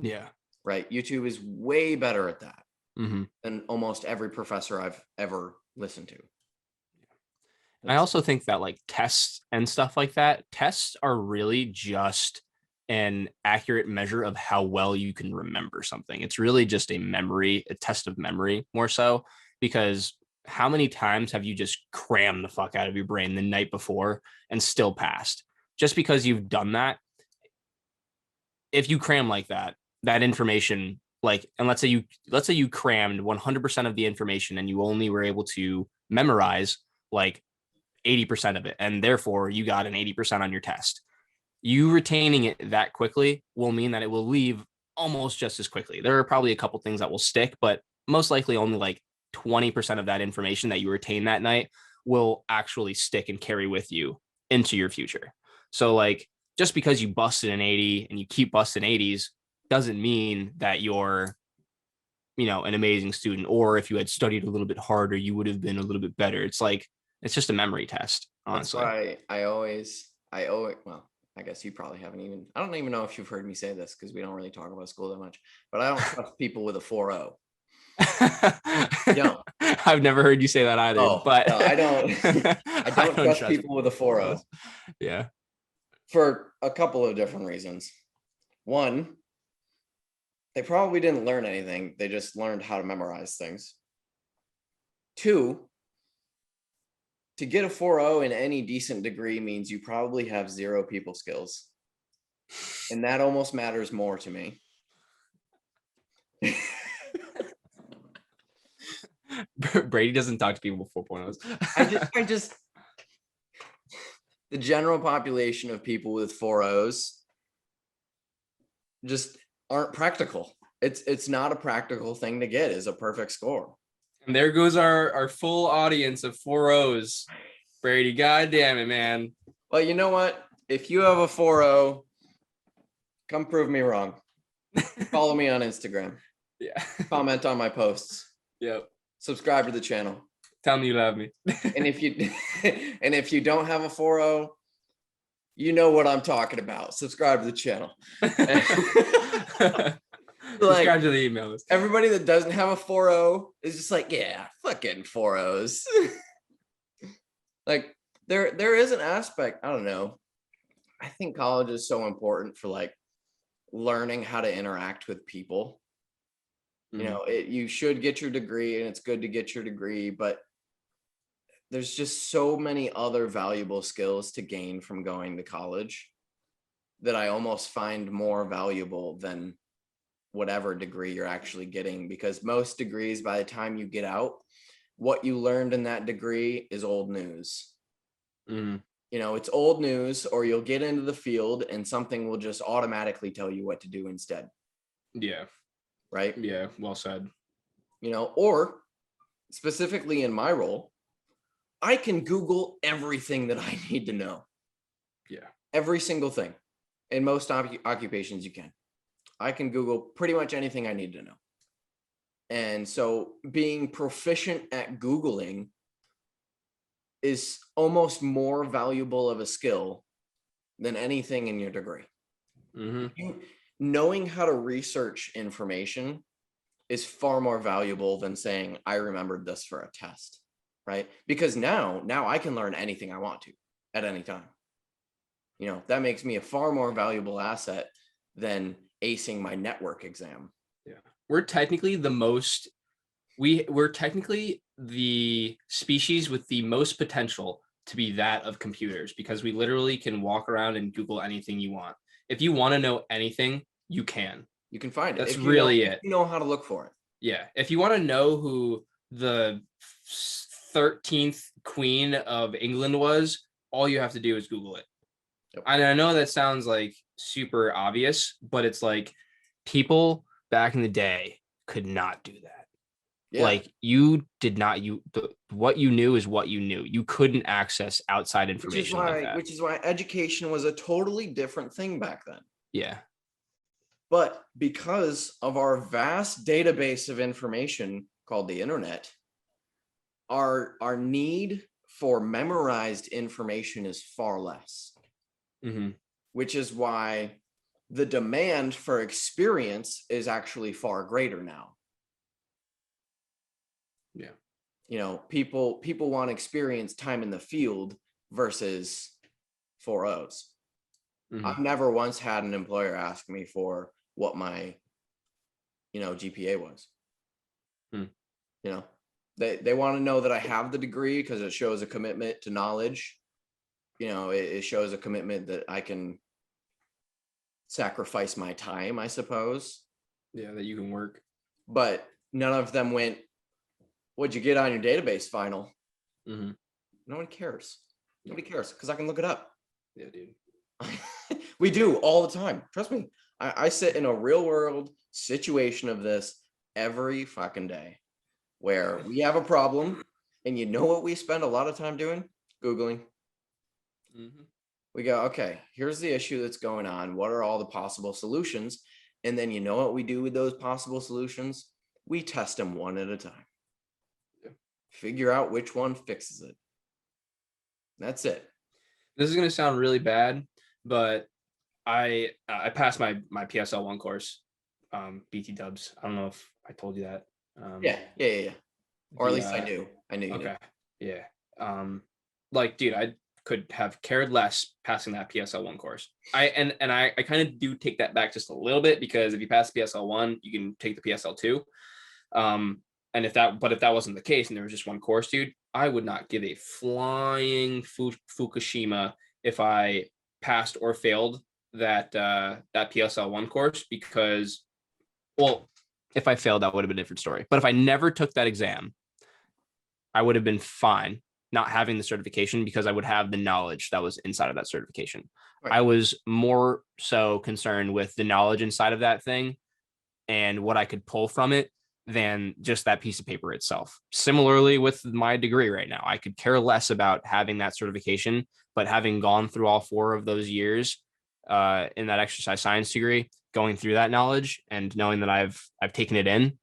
Yeah. Right. YouTube is way better at that than almost every professor I've ever listened to. I also think that like tests and stuff like that, tests are really just an accurate measure of how well you can remember something. It's really just a test of memory more so, because how many times have you just crammed the fuck out of your brain the night before and still passed? Just because you've done that, if you cram like that, that information, like, and let's say you crammed 100% of the information and you only were able to memorize like 80% of it, and therefore you got an 80% on your test. You retaining it that quickly will mean that it will leave almost just as quickly. There are probably a couple things that will stick, but most likely only like 20% of that information that you retain that night will actually stick and carry with you into your future. So like just because you busted an 80 and you keep busting 80s doesn't mean that you're, an amazing student, or if you had studied a little bit harder, you would have been a little bit better. It's like, it's just a memory test, honestly. That's why well, I guess you probably I don't even know if you've heard me say this because we don't really talk about school that much, but I don't trust people with a 4.0. No. I've never heard you say that either, but no, I don't. I don't trust people with a 4.0. Yeah. For a couple of different reasons. One, they probably didn't learn anything. They just learned how to memorize things. Two, to get a 4.0 in any decent degree means you probably have zero people skills. And that almost matters more to me. Brady doesn't talk to people with 4.0s. I just the general population of people with 4.0s just aren't practical. It's not a practical thing to get is a perfect score. And there goes our full audience of 4.0s. Brady, God damn it, man. Well, you know what? If you have a 4.0, come prove me wrong. Follow me on Instagram. Yeah. Comment on my posts. Yep. Subscribe to the channel. Tell me you love me. And if you don't have a 4.0, you know what I'm talking about. Subscribe to the channel. Subscribe to the email list. Everybody that doesn't have a 4.0 is just like, yeah, fucking 4.0s. Like there is an aspect, I don't know. I think college is so important for like learning how to interact with people. You should get your degree and it's good to get your degree, but there's just so many other valuable skills to gain from going to college that I almost find more valuable than whatever degree you're actually getting, because most degrees, by the time you get out, what you learned in that degree is old news. It's old news, or you'll get into the field and something will just automatically tell you what to do instead. Yeah. Right? Yeah, well said. Or specifically in my role, I can Google everything that I need to know. Yeah. Every single thing. In most occupations you can. I can Google pretty much anything I need to know. And so being proficient at Googling is almost more valuable of a skill than anything in your degree. Knowing how to research information is far more valuable than saying, I remembered this for a test, right? Because now I can learn anything I want to at any time. That makes me a far more valuable asset than acing my network exam. Yeah. We're technically we're technically the species with the most potential to be that of computers, because we literally can walk around and Google anything you want. If you want to know anything, you can find it. That's really it. You know how to look for it. Yeah. If you want to know who the 13th Queen of England was, all you have to do is Google it. Yep. And I know that sounds like super obvious, but it's like people back in the day could not do that. Yeah. Like you did not, what you knew is what you knew. You couldn't access outside information like that. Which is why education was a totally different thing back then. Yeah. But because of our vast database of information called the internet, our need for memorized information is far less. Which is why the demand for experience is actually far greater now. Yeah. People want experience, time in the field versus 4.0s. I've never once had an employer ask me for what my, GPA was. They want to know that I have the degree because it shows a commitment to knowledge. It shows a commitment that I can sacrifice my time, I suppose. Yeah, that you can work. But none of them went, what'd you get on your database final? No one cares. Nobody cares because I can look it up. Yeah, dude. We do all the time. Trust me. I sit in a real world situation of this every fucking day where we have a problem, and you know what we spend a lot of time doing? Googling. We go, okay, here's the issue that's going on. What are all the possible solutions? And then you know what we do with those possible solutions? We test them one at a time. Figure out which one fixes it. That's it. This is going to sound really bad, but I passed my PSL 1 course, BT dubs. I don't know if I told you that. Yeah. Or at least I knew you knew. Okay. Yeah. Like, dude, I could have cared less passing that PSL 1 course. I kind of do take that back just a little bit, because if you pass PSL 1, you can take the PSL 2. And if that wasn't the case and there was just one course, dude, I would not give a flying Fukushima if I passed or failed that PSL 1 course, because, well, if I failed, that would have been a different story. But if I never took that exam, I would have been fine not having the certification, because I would have the knowledge that was inside of that certification. Right. I was more so concerned with the knowledge inside of that thing and what I could pull from it than just that piece of paper itself. Similarly with my degree right now, I could care less about having that certification, but having gone through all 4 of those years in that exercise science degree, going through that knowledge and knowing that I've taken it in,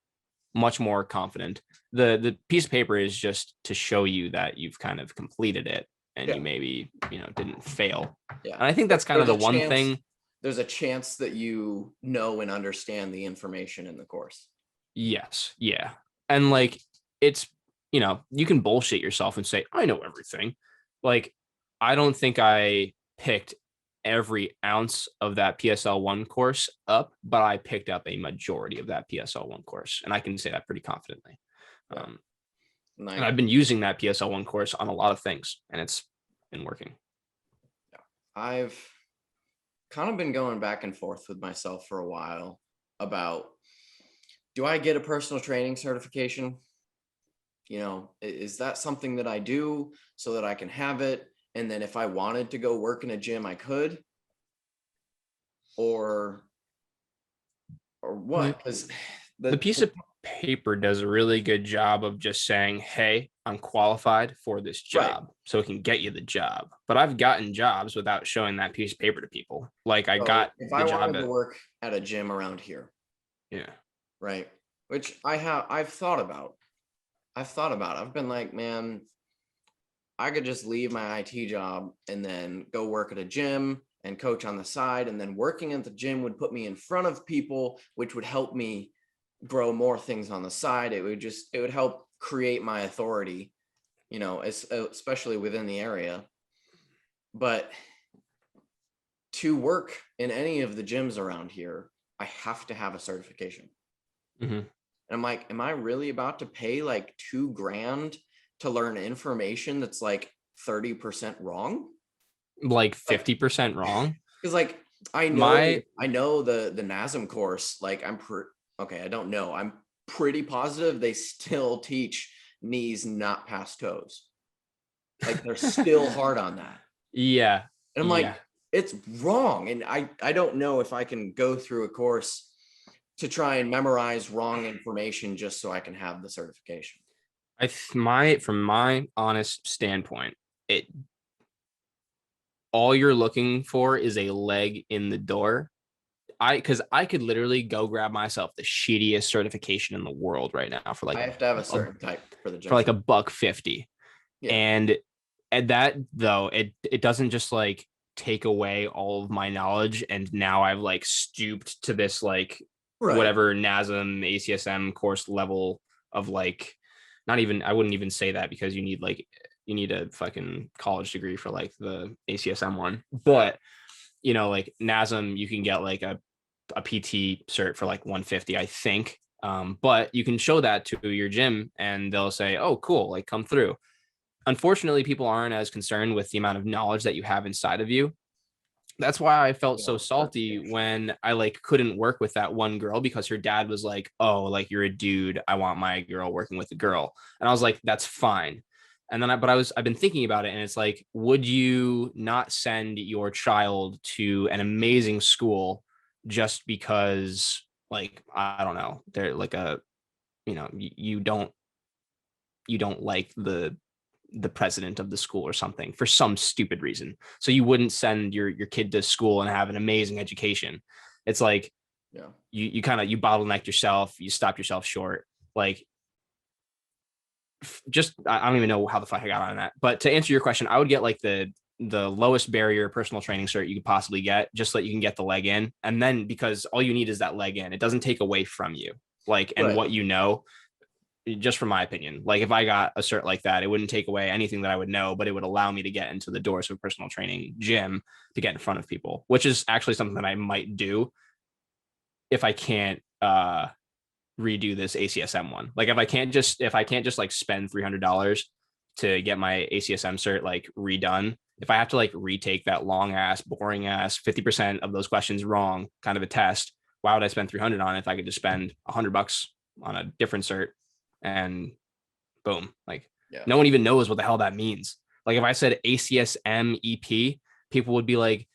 much more confident. The piece of paper is just to show you that you've kind of completed it and you maybe, didn't fail. Yeah. And I think that's kind of the one thing. There's a chance that you know and understand the information in the course. Yes. Yeah. And like, it's, you can bullshit yourself and say, I know everything. Like, I don't think I picked every ounce of that PSL 1 course up, but I picked up a majority of that PSL 1 course. And I can say that pretty confidently. Nice. And I've been using that PSL 1 course on a lot of things, and it's been working. I've kind of been going back and forth with myself for a while about, do I get a personal training certification? Is that something that I do so that I can have it? And then if I wanted to go work in a gym, I could, or what? Because the piece of paper does a really good job of just saying, hey, I'm qualified for this job, right, so it can get you the job. But I've gotten jobs without showing that piece of paper to people. Like, I got if I wanted to work at a gym around here. Yeah. Right. Which I've thought about. I've been like, man, I could just leave my IT job and then go work at a gym and coach on the side. And then working at the gym would put me in front of people, which would help me grow more things on the side. It would help create my authority, especially within the area. But to work in any of the gyms around here, I have to have a certification. Mm-hmm. And I'm like, am I really about to pay like $2,000 to learn information that's like 30% wrong? Like 50% wrong? Because like, I know the NASM course, like I don't know. I'm pretty positive they still teach knees not past toes. Like, they're still hard on that. Yeah. And I'm like, it's wrong. And I don't know if I can go through a course to try and memorize wrong information just so I can have the certification. From my honest standpoint, all you're looking for is a leg in the door. Because I could literally go grab myself the shittiest certification in the world right now for like, I have to have a certain type for the gym for like $150. Yeah. And at that though, it doesn't just like take away all of my knowledge. And now I've like stooped to this like whatever NASM ACSM course level of like, I wouldn't even say that, because you need a fucking college degree for like the ACSM one. But like NASM, you can get like a PT cert for like $150, I think. But you can show that to your gym and they'll say, oh, cool, like come through. Unfortunately, people aren't as concerned with the amount of knowledge that you have inside of you. That's why I felt so salty when I like couldn't work with that one girl, because her dad was like, oh, like, you're a dude, I want my girl working with a girl. And I was like, that's fine. And then I've been thinking about it, and it's like, would you not send your child to an amazing school just because, like, I don't know, they're like you don't like the the president of the school or something for some stupid reason. So you wouldn't send your kid to school and have an amazing education. It's like, you kind of, you bottleneck yourself, you stop yourself short. Like, just, I don't even know how the fuck I got on that. But to answer your question, I would get like the lowest barrier personal training cert you could possibly get, just so that you can get the leg in. And then, because all you need is that leg in, it doesn't take away from you, like, and what you know, just from my opinion. Like, if I got a cert like that, it wouldn't take away anything that I would know, but it would allow me to get into the doors of a personal training gym to get in front of people, which is actually something that I might do if I can't redo this ACSM one. Like, if I can't just like spend $300 to get my ACSM cert like redone, if I have to like retake that long ass, boring ass 50% of those questions wrong kind of a test, why would I spend 300 on it if I could just spend $100 on a different cert and boom? Like, no one even knows what the hell that means. Like, if I said ACSM EP, people would be like,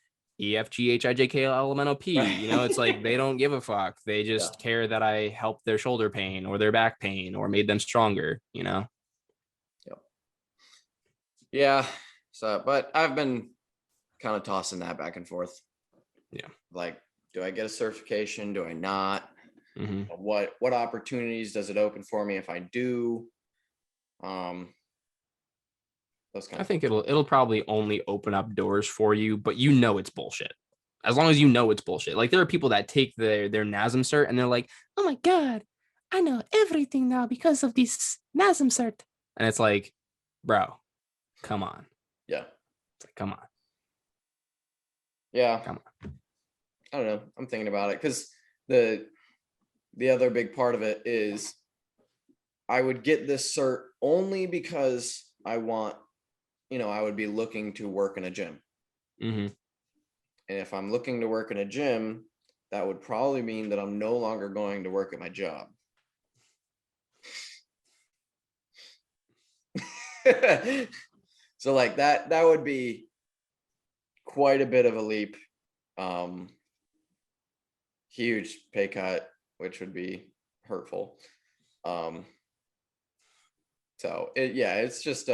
EFGHIJKLMNOP. Right. You know, it's like, they don't give a fuck. They just care that I helped their shoulder pain or their back pain or made them stronger, you know? Yeah. So, but I've been kind of tossing that back and forth. Yeah. Like, do I get a certification? Do I not? Mm-hmm. What opportunities does it open for me if I do? Those kind I of think it'll probably only open up doors for you, but you know it's bullshit. As long as you know it's bullshit. Like, there are people that take their NASM cert and they're like, oh my God, I know everything now because of this NASM cert. And it's like, bro, come on. Yeah. It's like, come on. Yeah. Come on. I don't know. I'm thinking about it because the other big part of it is I would get this cert only because I want, I would be looking to work in a gym. Mm-hmm. And if I'm looking to work in a gym, that would probably mean that I'm no longer going to work at my job. So like that would be quite a bit of a leap. Huge pay cut, which would be hurtful. So it's just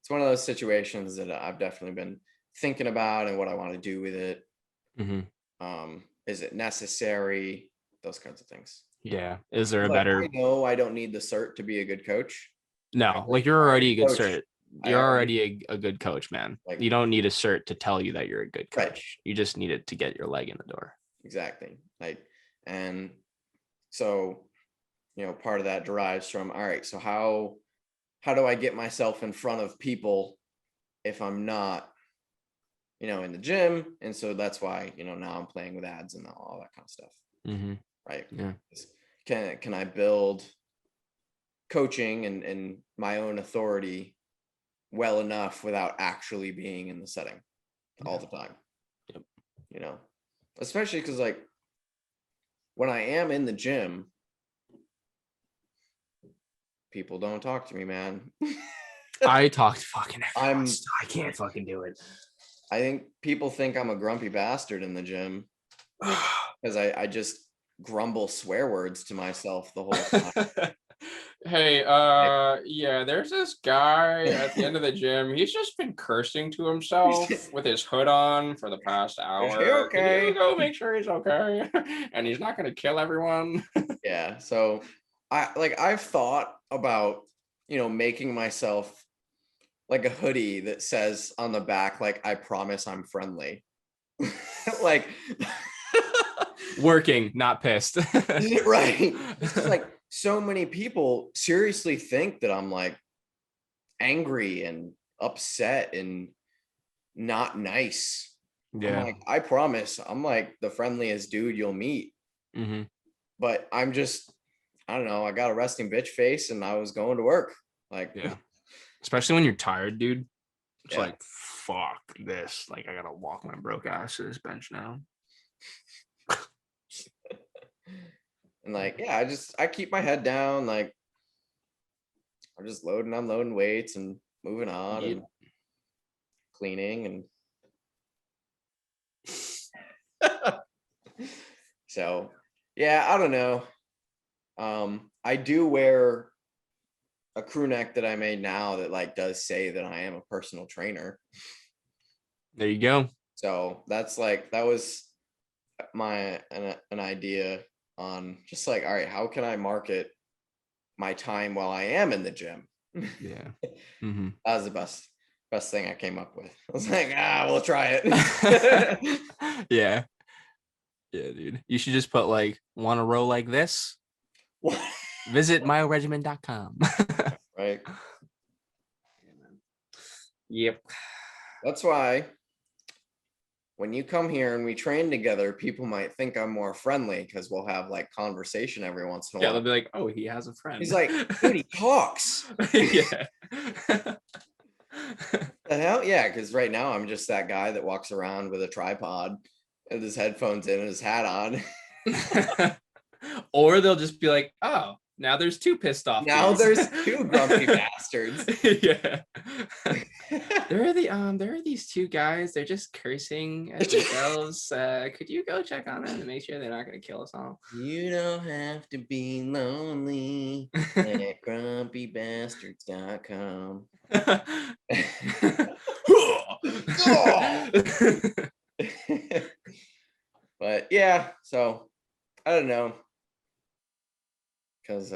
it's one of those situations that I've definitely been thinking about and what I want to do with it. Mm-hmm. Is it necessary? Those kinds of things. Yeah. Is there a Like, better? I know I don't need the cert to be a good coach. No, like, you're already a good coach. cert. You're already a good coach, man. Like, you don't need a cert to tell you that you're a good coach. Right. You just need it to get your leg in the door. Exactly. Like, and so, part of that derives from, all right, so how do I get myself in front of people if I'm not, in the gym? And so that's why, now I'm playing with ads and all that kind of stuff. Mm-hmm. Right. Yeah. Can I build coaching and my own authority well enough without actually being in the setting all the time? Yep. Especially because, like, when I am in the gym, people don't talk to me, man. I talked fucking I can't fucking do it. I think people think I'm a grumpy bastard in the gym because I just grumble swear words to myself the whole time. Hey, yeah, there's this guy at the end of the gym. He's just been cursing to himself with his hood on for the past hour. Is he okay? Can you go make sure he's okay? And he's not gonna kill everyone. Yeah. So I've thought about, making myself like a hoodie that says on the back, like, I promise I'm friendly. Like, working, not pissed. Right. It's just like, so many people seriously think that I'm like angry and upset and not nice. Yeah. I'm like, I promise I'm like the friendliest dude you'll meet. Mm-hmm. But I'm just, I don't know, I got a resting bitch face and I was going to work. Like, yeah. Especially when you're tired, dude. It's Yeah. like, fuck this. Like, I gotta walk my broke ass to this bench now. And like, yeah, I keep my head down. Like, I'm just loading, unloading weights and moving on and cleaning and so, yeah, I don't know. I do wear a crew neck that I made now that like does say that I am a personal trainer. There you go. So that's like, that was an idea on just like, all right, how can I market my time while I am in the gym? Yeah. Mm-hmm. That was the best thing I came up with. I was like, we'll try it. Yeah. Yeah, dude. You should just put like, want to row like this? What? Visit myoregimen.com. Right. Yep. That's why when you come here and we train together, people might think I'm more friendly because we'll have like conversation every once in a Yeah, while. they'll be like, oh, he has a friend. He's like, dude, he talks. Yeah. The hell? Yeah, because right now I'm just that guy that walks around with a tripod and his headphones in and his hat on. Or they'll just be like, oh, now there's two pissed off Now dudes. there's two grumpy bastards. Yeah. There are these two guys, they're just cursing at themselves. Could you go check on them and make sure they're not gonna kill us all? You don't have to be lonely at grumpybastards.com. But yeah, so I don't know, because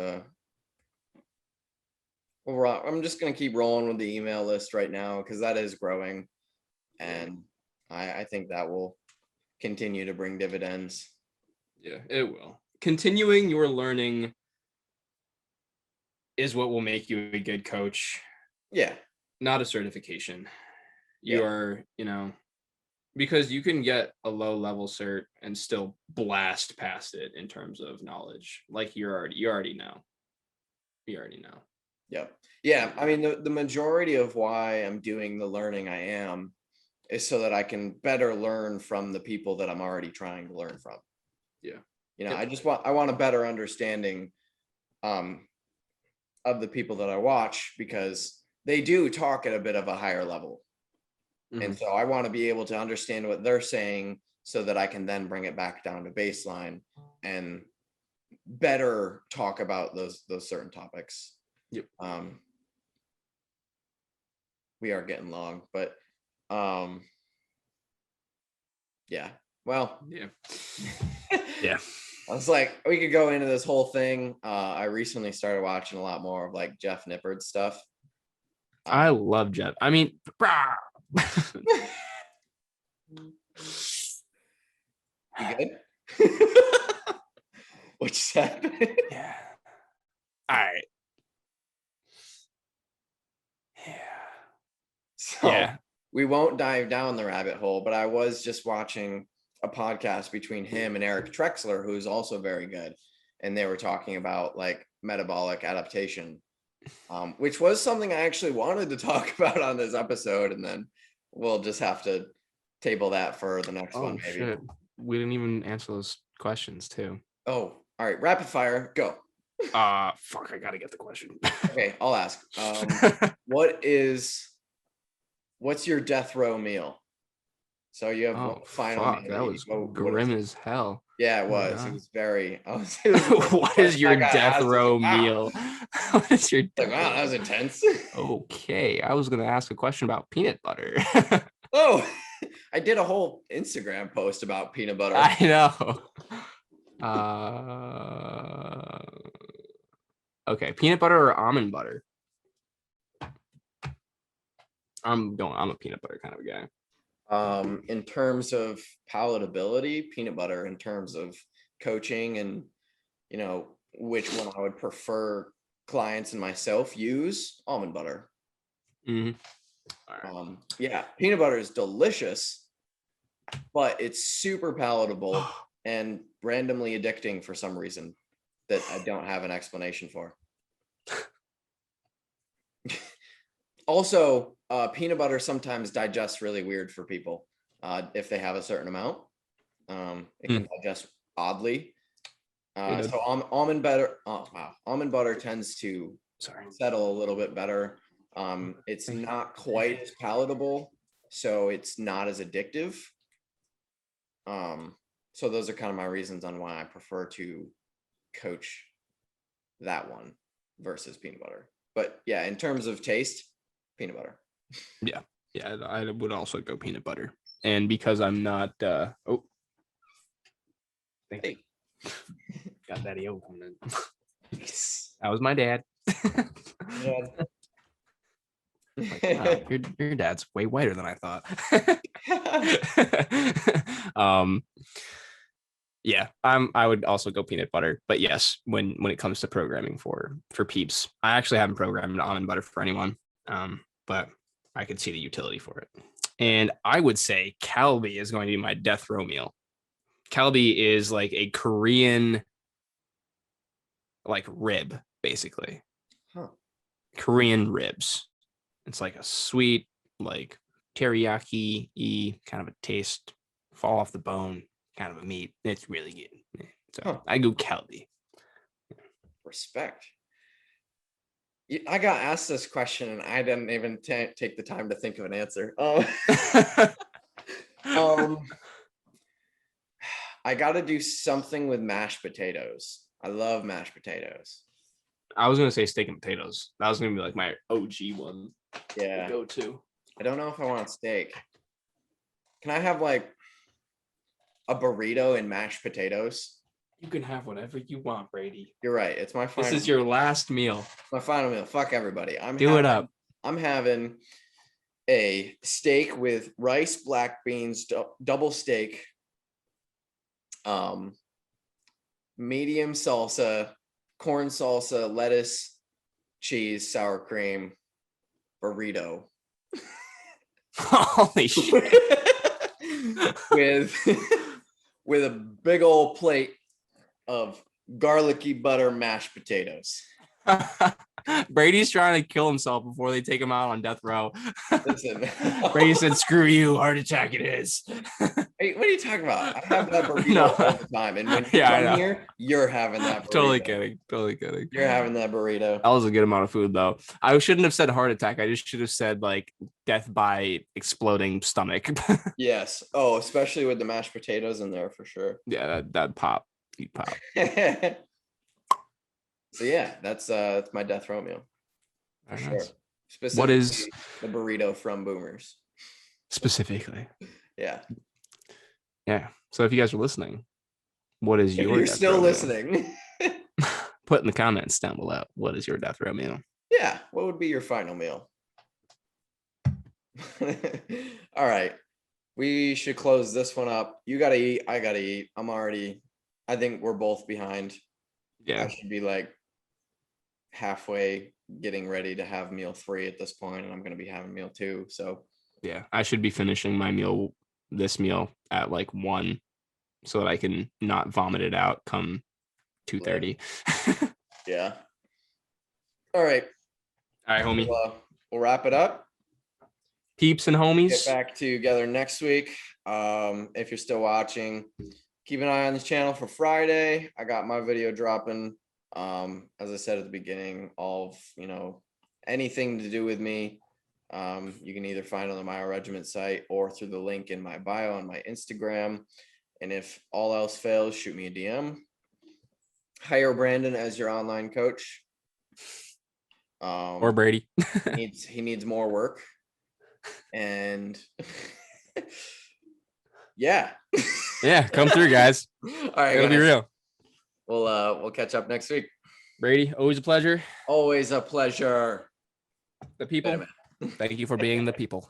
I'm just gonna keep rolling with the email list right now because that is growing, and I think that will continue to bring dividends. Yeah, it will. Continuing your learning is what will make you a good coach, Yeah, not a certification. You Yeah. are, because you can get a low level cert and still blast past it in terms of knowledge. Like you already know. You already know. Yep. Yeah. I mean, the majority of why I'm doing the learning I am is so that I can better learn from the people that I'm already trying to learn from. Yeah. I want a better understanding of the people that I watch, because they do talk at a bit of a higher level. And so I want to be able to understand what they're saying so that I can then bring it back down to baseline and better talk about those certain topics. Yep. We are getting long, but yeah. Well, Yeah. Yeah. I was like, we could go into this whole thing. I recently started watching a lot more of like Jeff Nippard's stuff. I love Jeff. I mean, You good? What you said? yeah. All right. Yeah. So Yeah. we won't dive down the rabbit hole, but I was just watching a podcast between him and Eric Trexler, who's also very good. And they were talking about like metabolic adaptation, which was something I actually wanted to talk about on this episode. And then we'll just have to table that for the next one, maybe. Shit. We didn't even answer those questions too. Oh, all right. Rapid fire, go. Fuck, I gotta get the question. Okay, I'll ask. What's your death row meal? So you have one final fuck, meal. that was grim as hell. Yeah, it Oh my was. It God. was very. What is your death row meal? What is your Like, wow, that was intense. Okay, I was gonna ask a question about peanut butter. Oh, I did a whole Instagram post about peanut butter. I know. Okay, peanut butter or almond butter? I'm a peanut butter kind of a guy. In terms of palatability, peanut butter. In terms of coaching and which one I would prefer clients and myself use, almond butter. Mm-hmm. All right. Yeah, peanut butter is delicious, but it's super palatable and randomly addicting for some reason that I don't have an explanation for. Also, peanut butter sometimes digests really weird for people if they have a certain amount. It can digest oddly. So almond butter tends to settle a little bit better. It's not quite as palatable, so it's not as addictive. So those are kind of my reasons on why I prefer to coach that one versus peanut butter. But yeah, in terms of taste, peanut butter. Yeah, I would also go peanut butter. And because I'm not thank you. Got Daddy O coming in. That was my dad. Yeah. Like, wow, your dad's way whiter than I thought. Yeah, I would also go peanut butter. But yes, when it comes to programming for peeps, I actually haven't programmed almond butter for anyone. But I could see the utility for it. And I would say kalbi is going to be my death row meal. Kalbi is like a Korean like rib, basically. Huh. Korean ribs. It's like a sweet, like teriyaki-y kind of a taste, fall off the bone kind of a meat. It's really good. So I go kalbi. Respect. I got asked this question and I didn't even take the time to think of an answer. I got to do something with mashed potatoes. I love mashed potatoes. I was gonna say steak and potatoes. That was gonna be like my OG one. Yeah. Go to. I don't know if I want steak. Can I have like a burrito and mashed potatoes? You can have whatever you want, Brady. You're right. It's my final. This is your last meal. My final meal. Fuck everybody. I'm having a steak with rice, black beans, double steak, medium salsa, corn salsa, lettuce, cheese, sour cream, burrito. Holy shit. with a big old plate of garlicky butter mashed potatoes. Brady's trying to kill himself before they take him out on death row. Listen. Brady said, screw you, heart attack it is. Hey, what are you talking about? I have that burrito all the time. And when you come here, you're having that burrito. Totally kidding. You're having that burrito. That was a good amount of food, though. I shouldn't have said heart attack. I just should have said, like, death by exploding stomach. Yes. Oh, especially with the mashed potatoes in there, for sure. Yeah, that'd pop. You'd pop. So yeah, that's my death row meal. For sure. Nice. Specifically, what is the burrito from Boomers? Specifically. Yeah. Yeah. So if you guys are listening, what is your? You're still listening. Put in the comments down below. What is your death row meal? Yeah. What would be your final meal? All right. We should close this one up. You gotta eat. I gotta eat. I think we're both behind. Yeah. I should be like halfway getting ready to have meal 3 at this point, and I'm gonna be having meal 2. So yeah, I should be finishing my this meal at like 1 so that I can not vomit it out come 2:30. Yeah. All right, homie. We'll wrap it up. Peeps and homies. Get back together next week. If you're still watching, keep an eye on the channel for Friday. I got my video dropping. As I said at the beginning, all of, anything to do with me, you can either find on the Mile Regiment site or through the link in my bio on my Instagram. And if all else fails, shoot me a DM. Hire Brandon as your online coach. Or Brady. he needs more work. And yeah. Yeah, come through, guys. All right, it'll be real. We'll catch up next week. Brady, always a pleasure. Always a pleasure. The people. Thank you for being the people.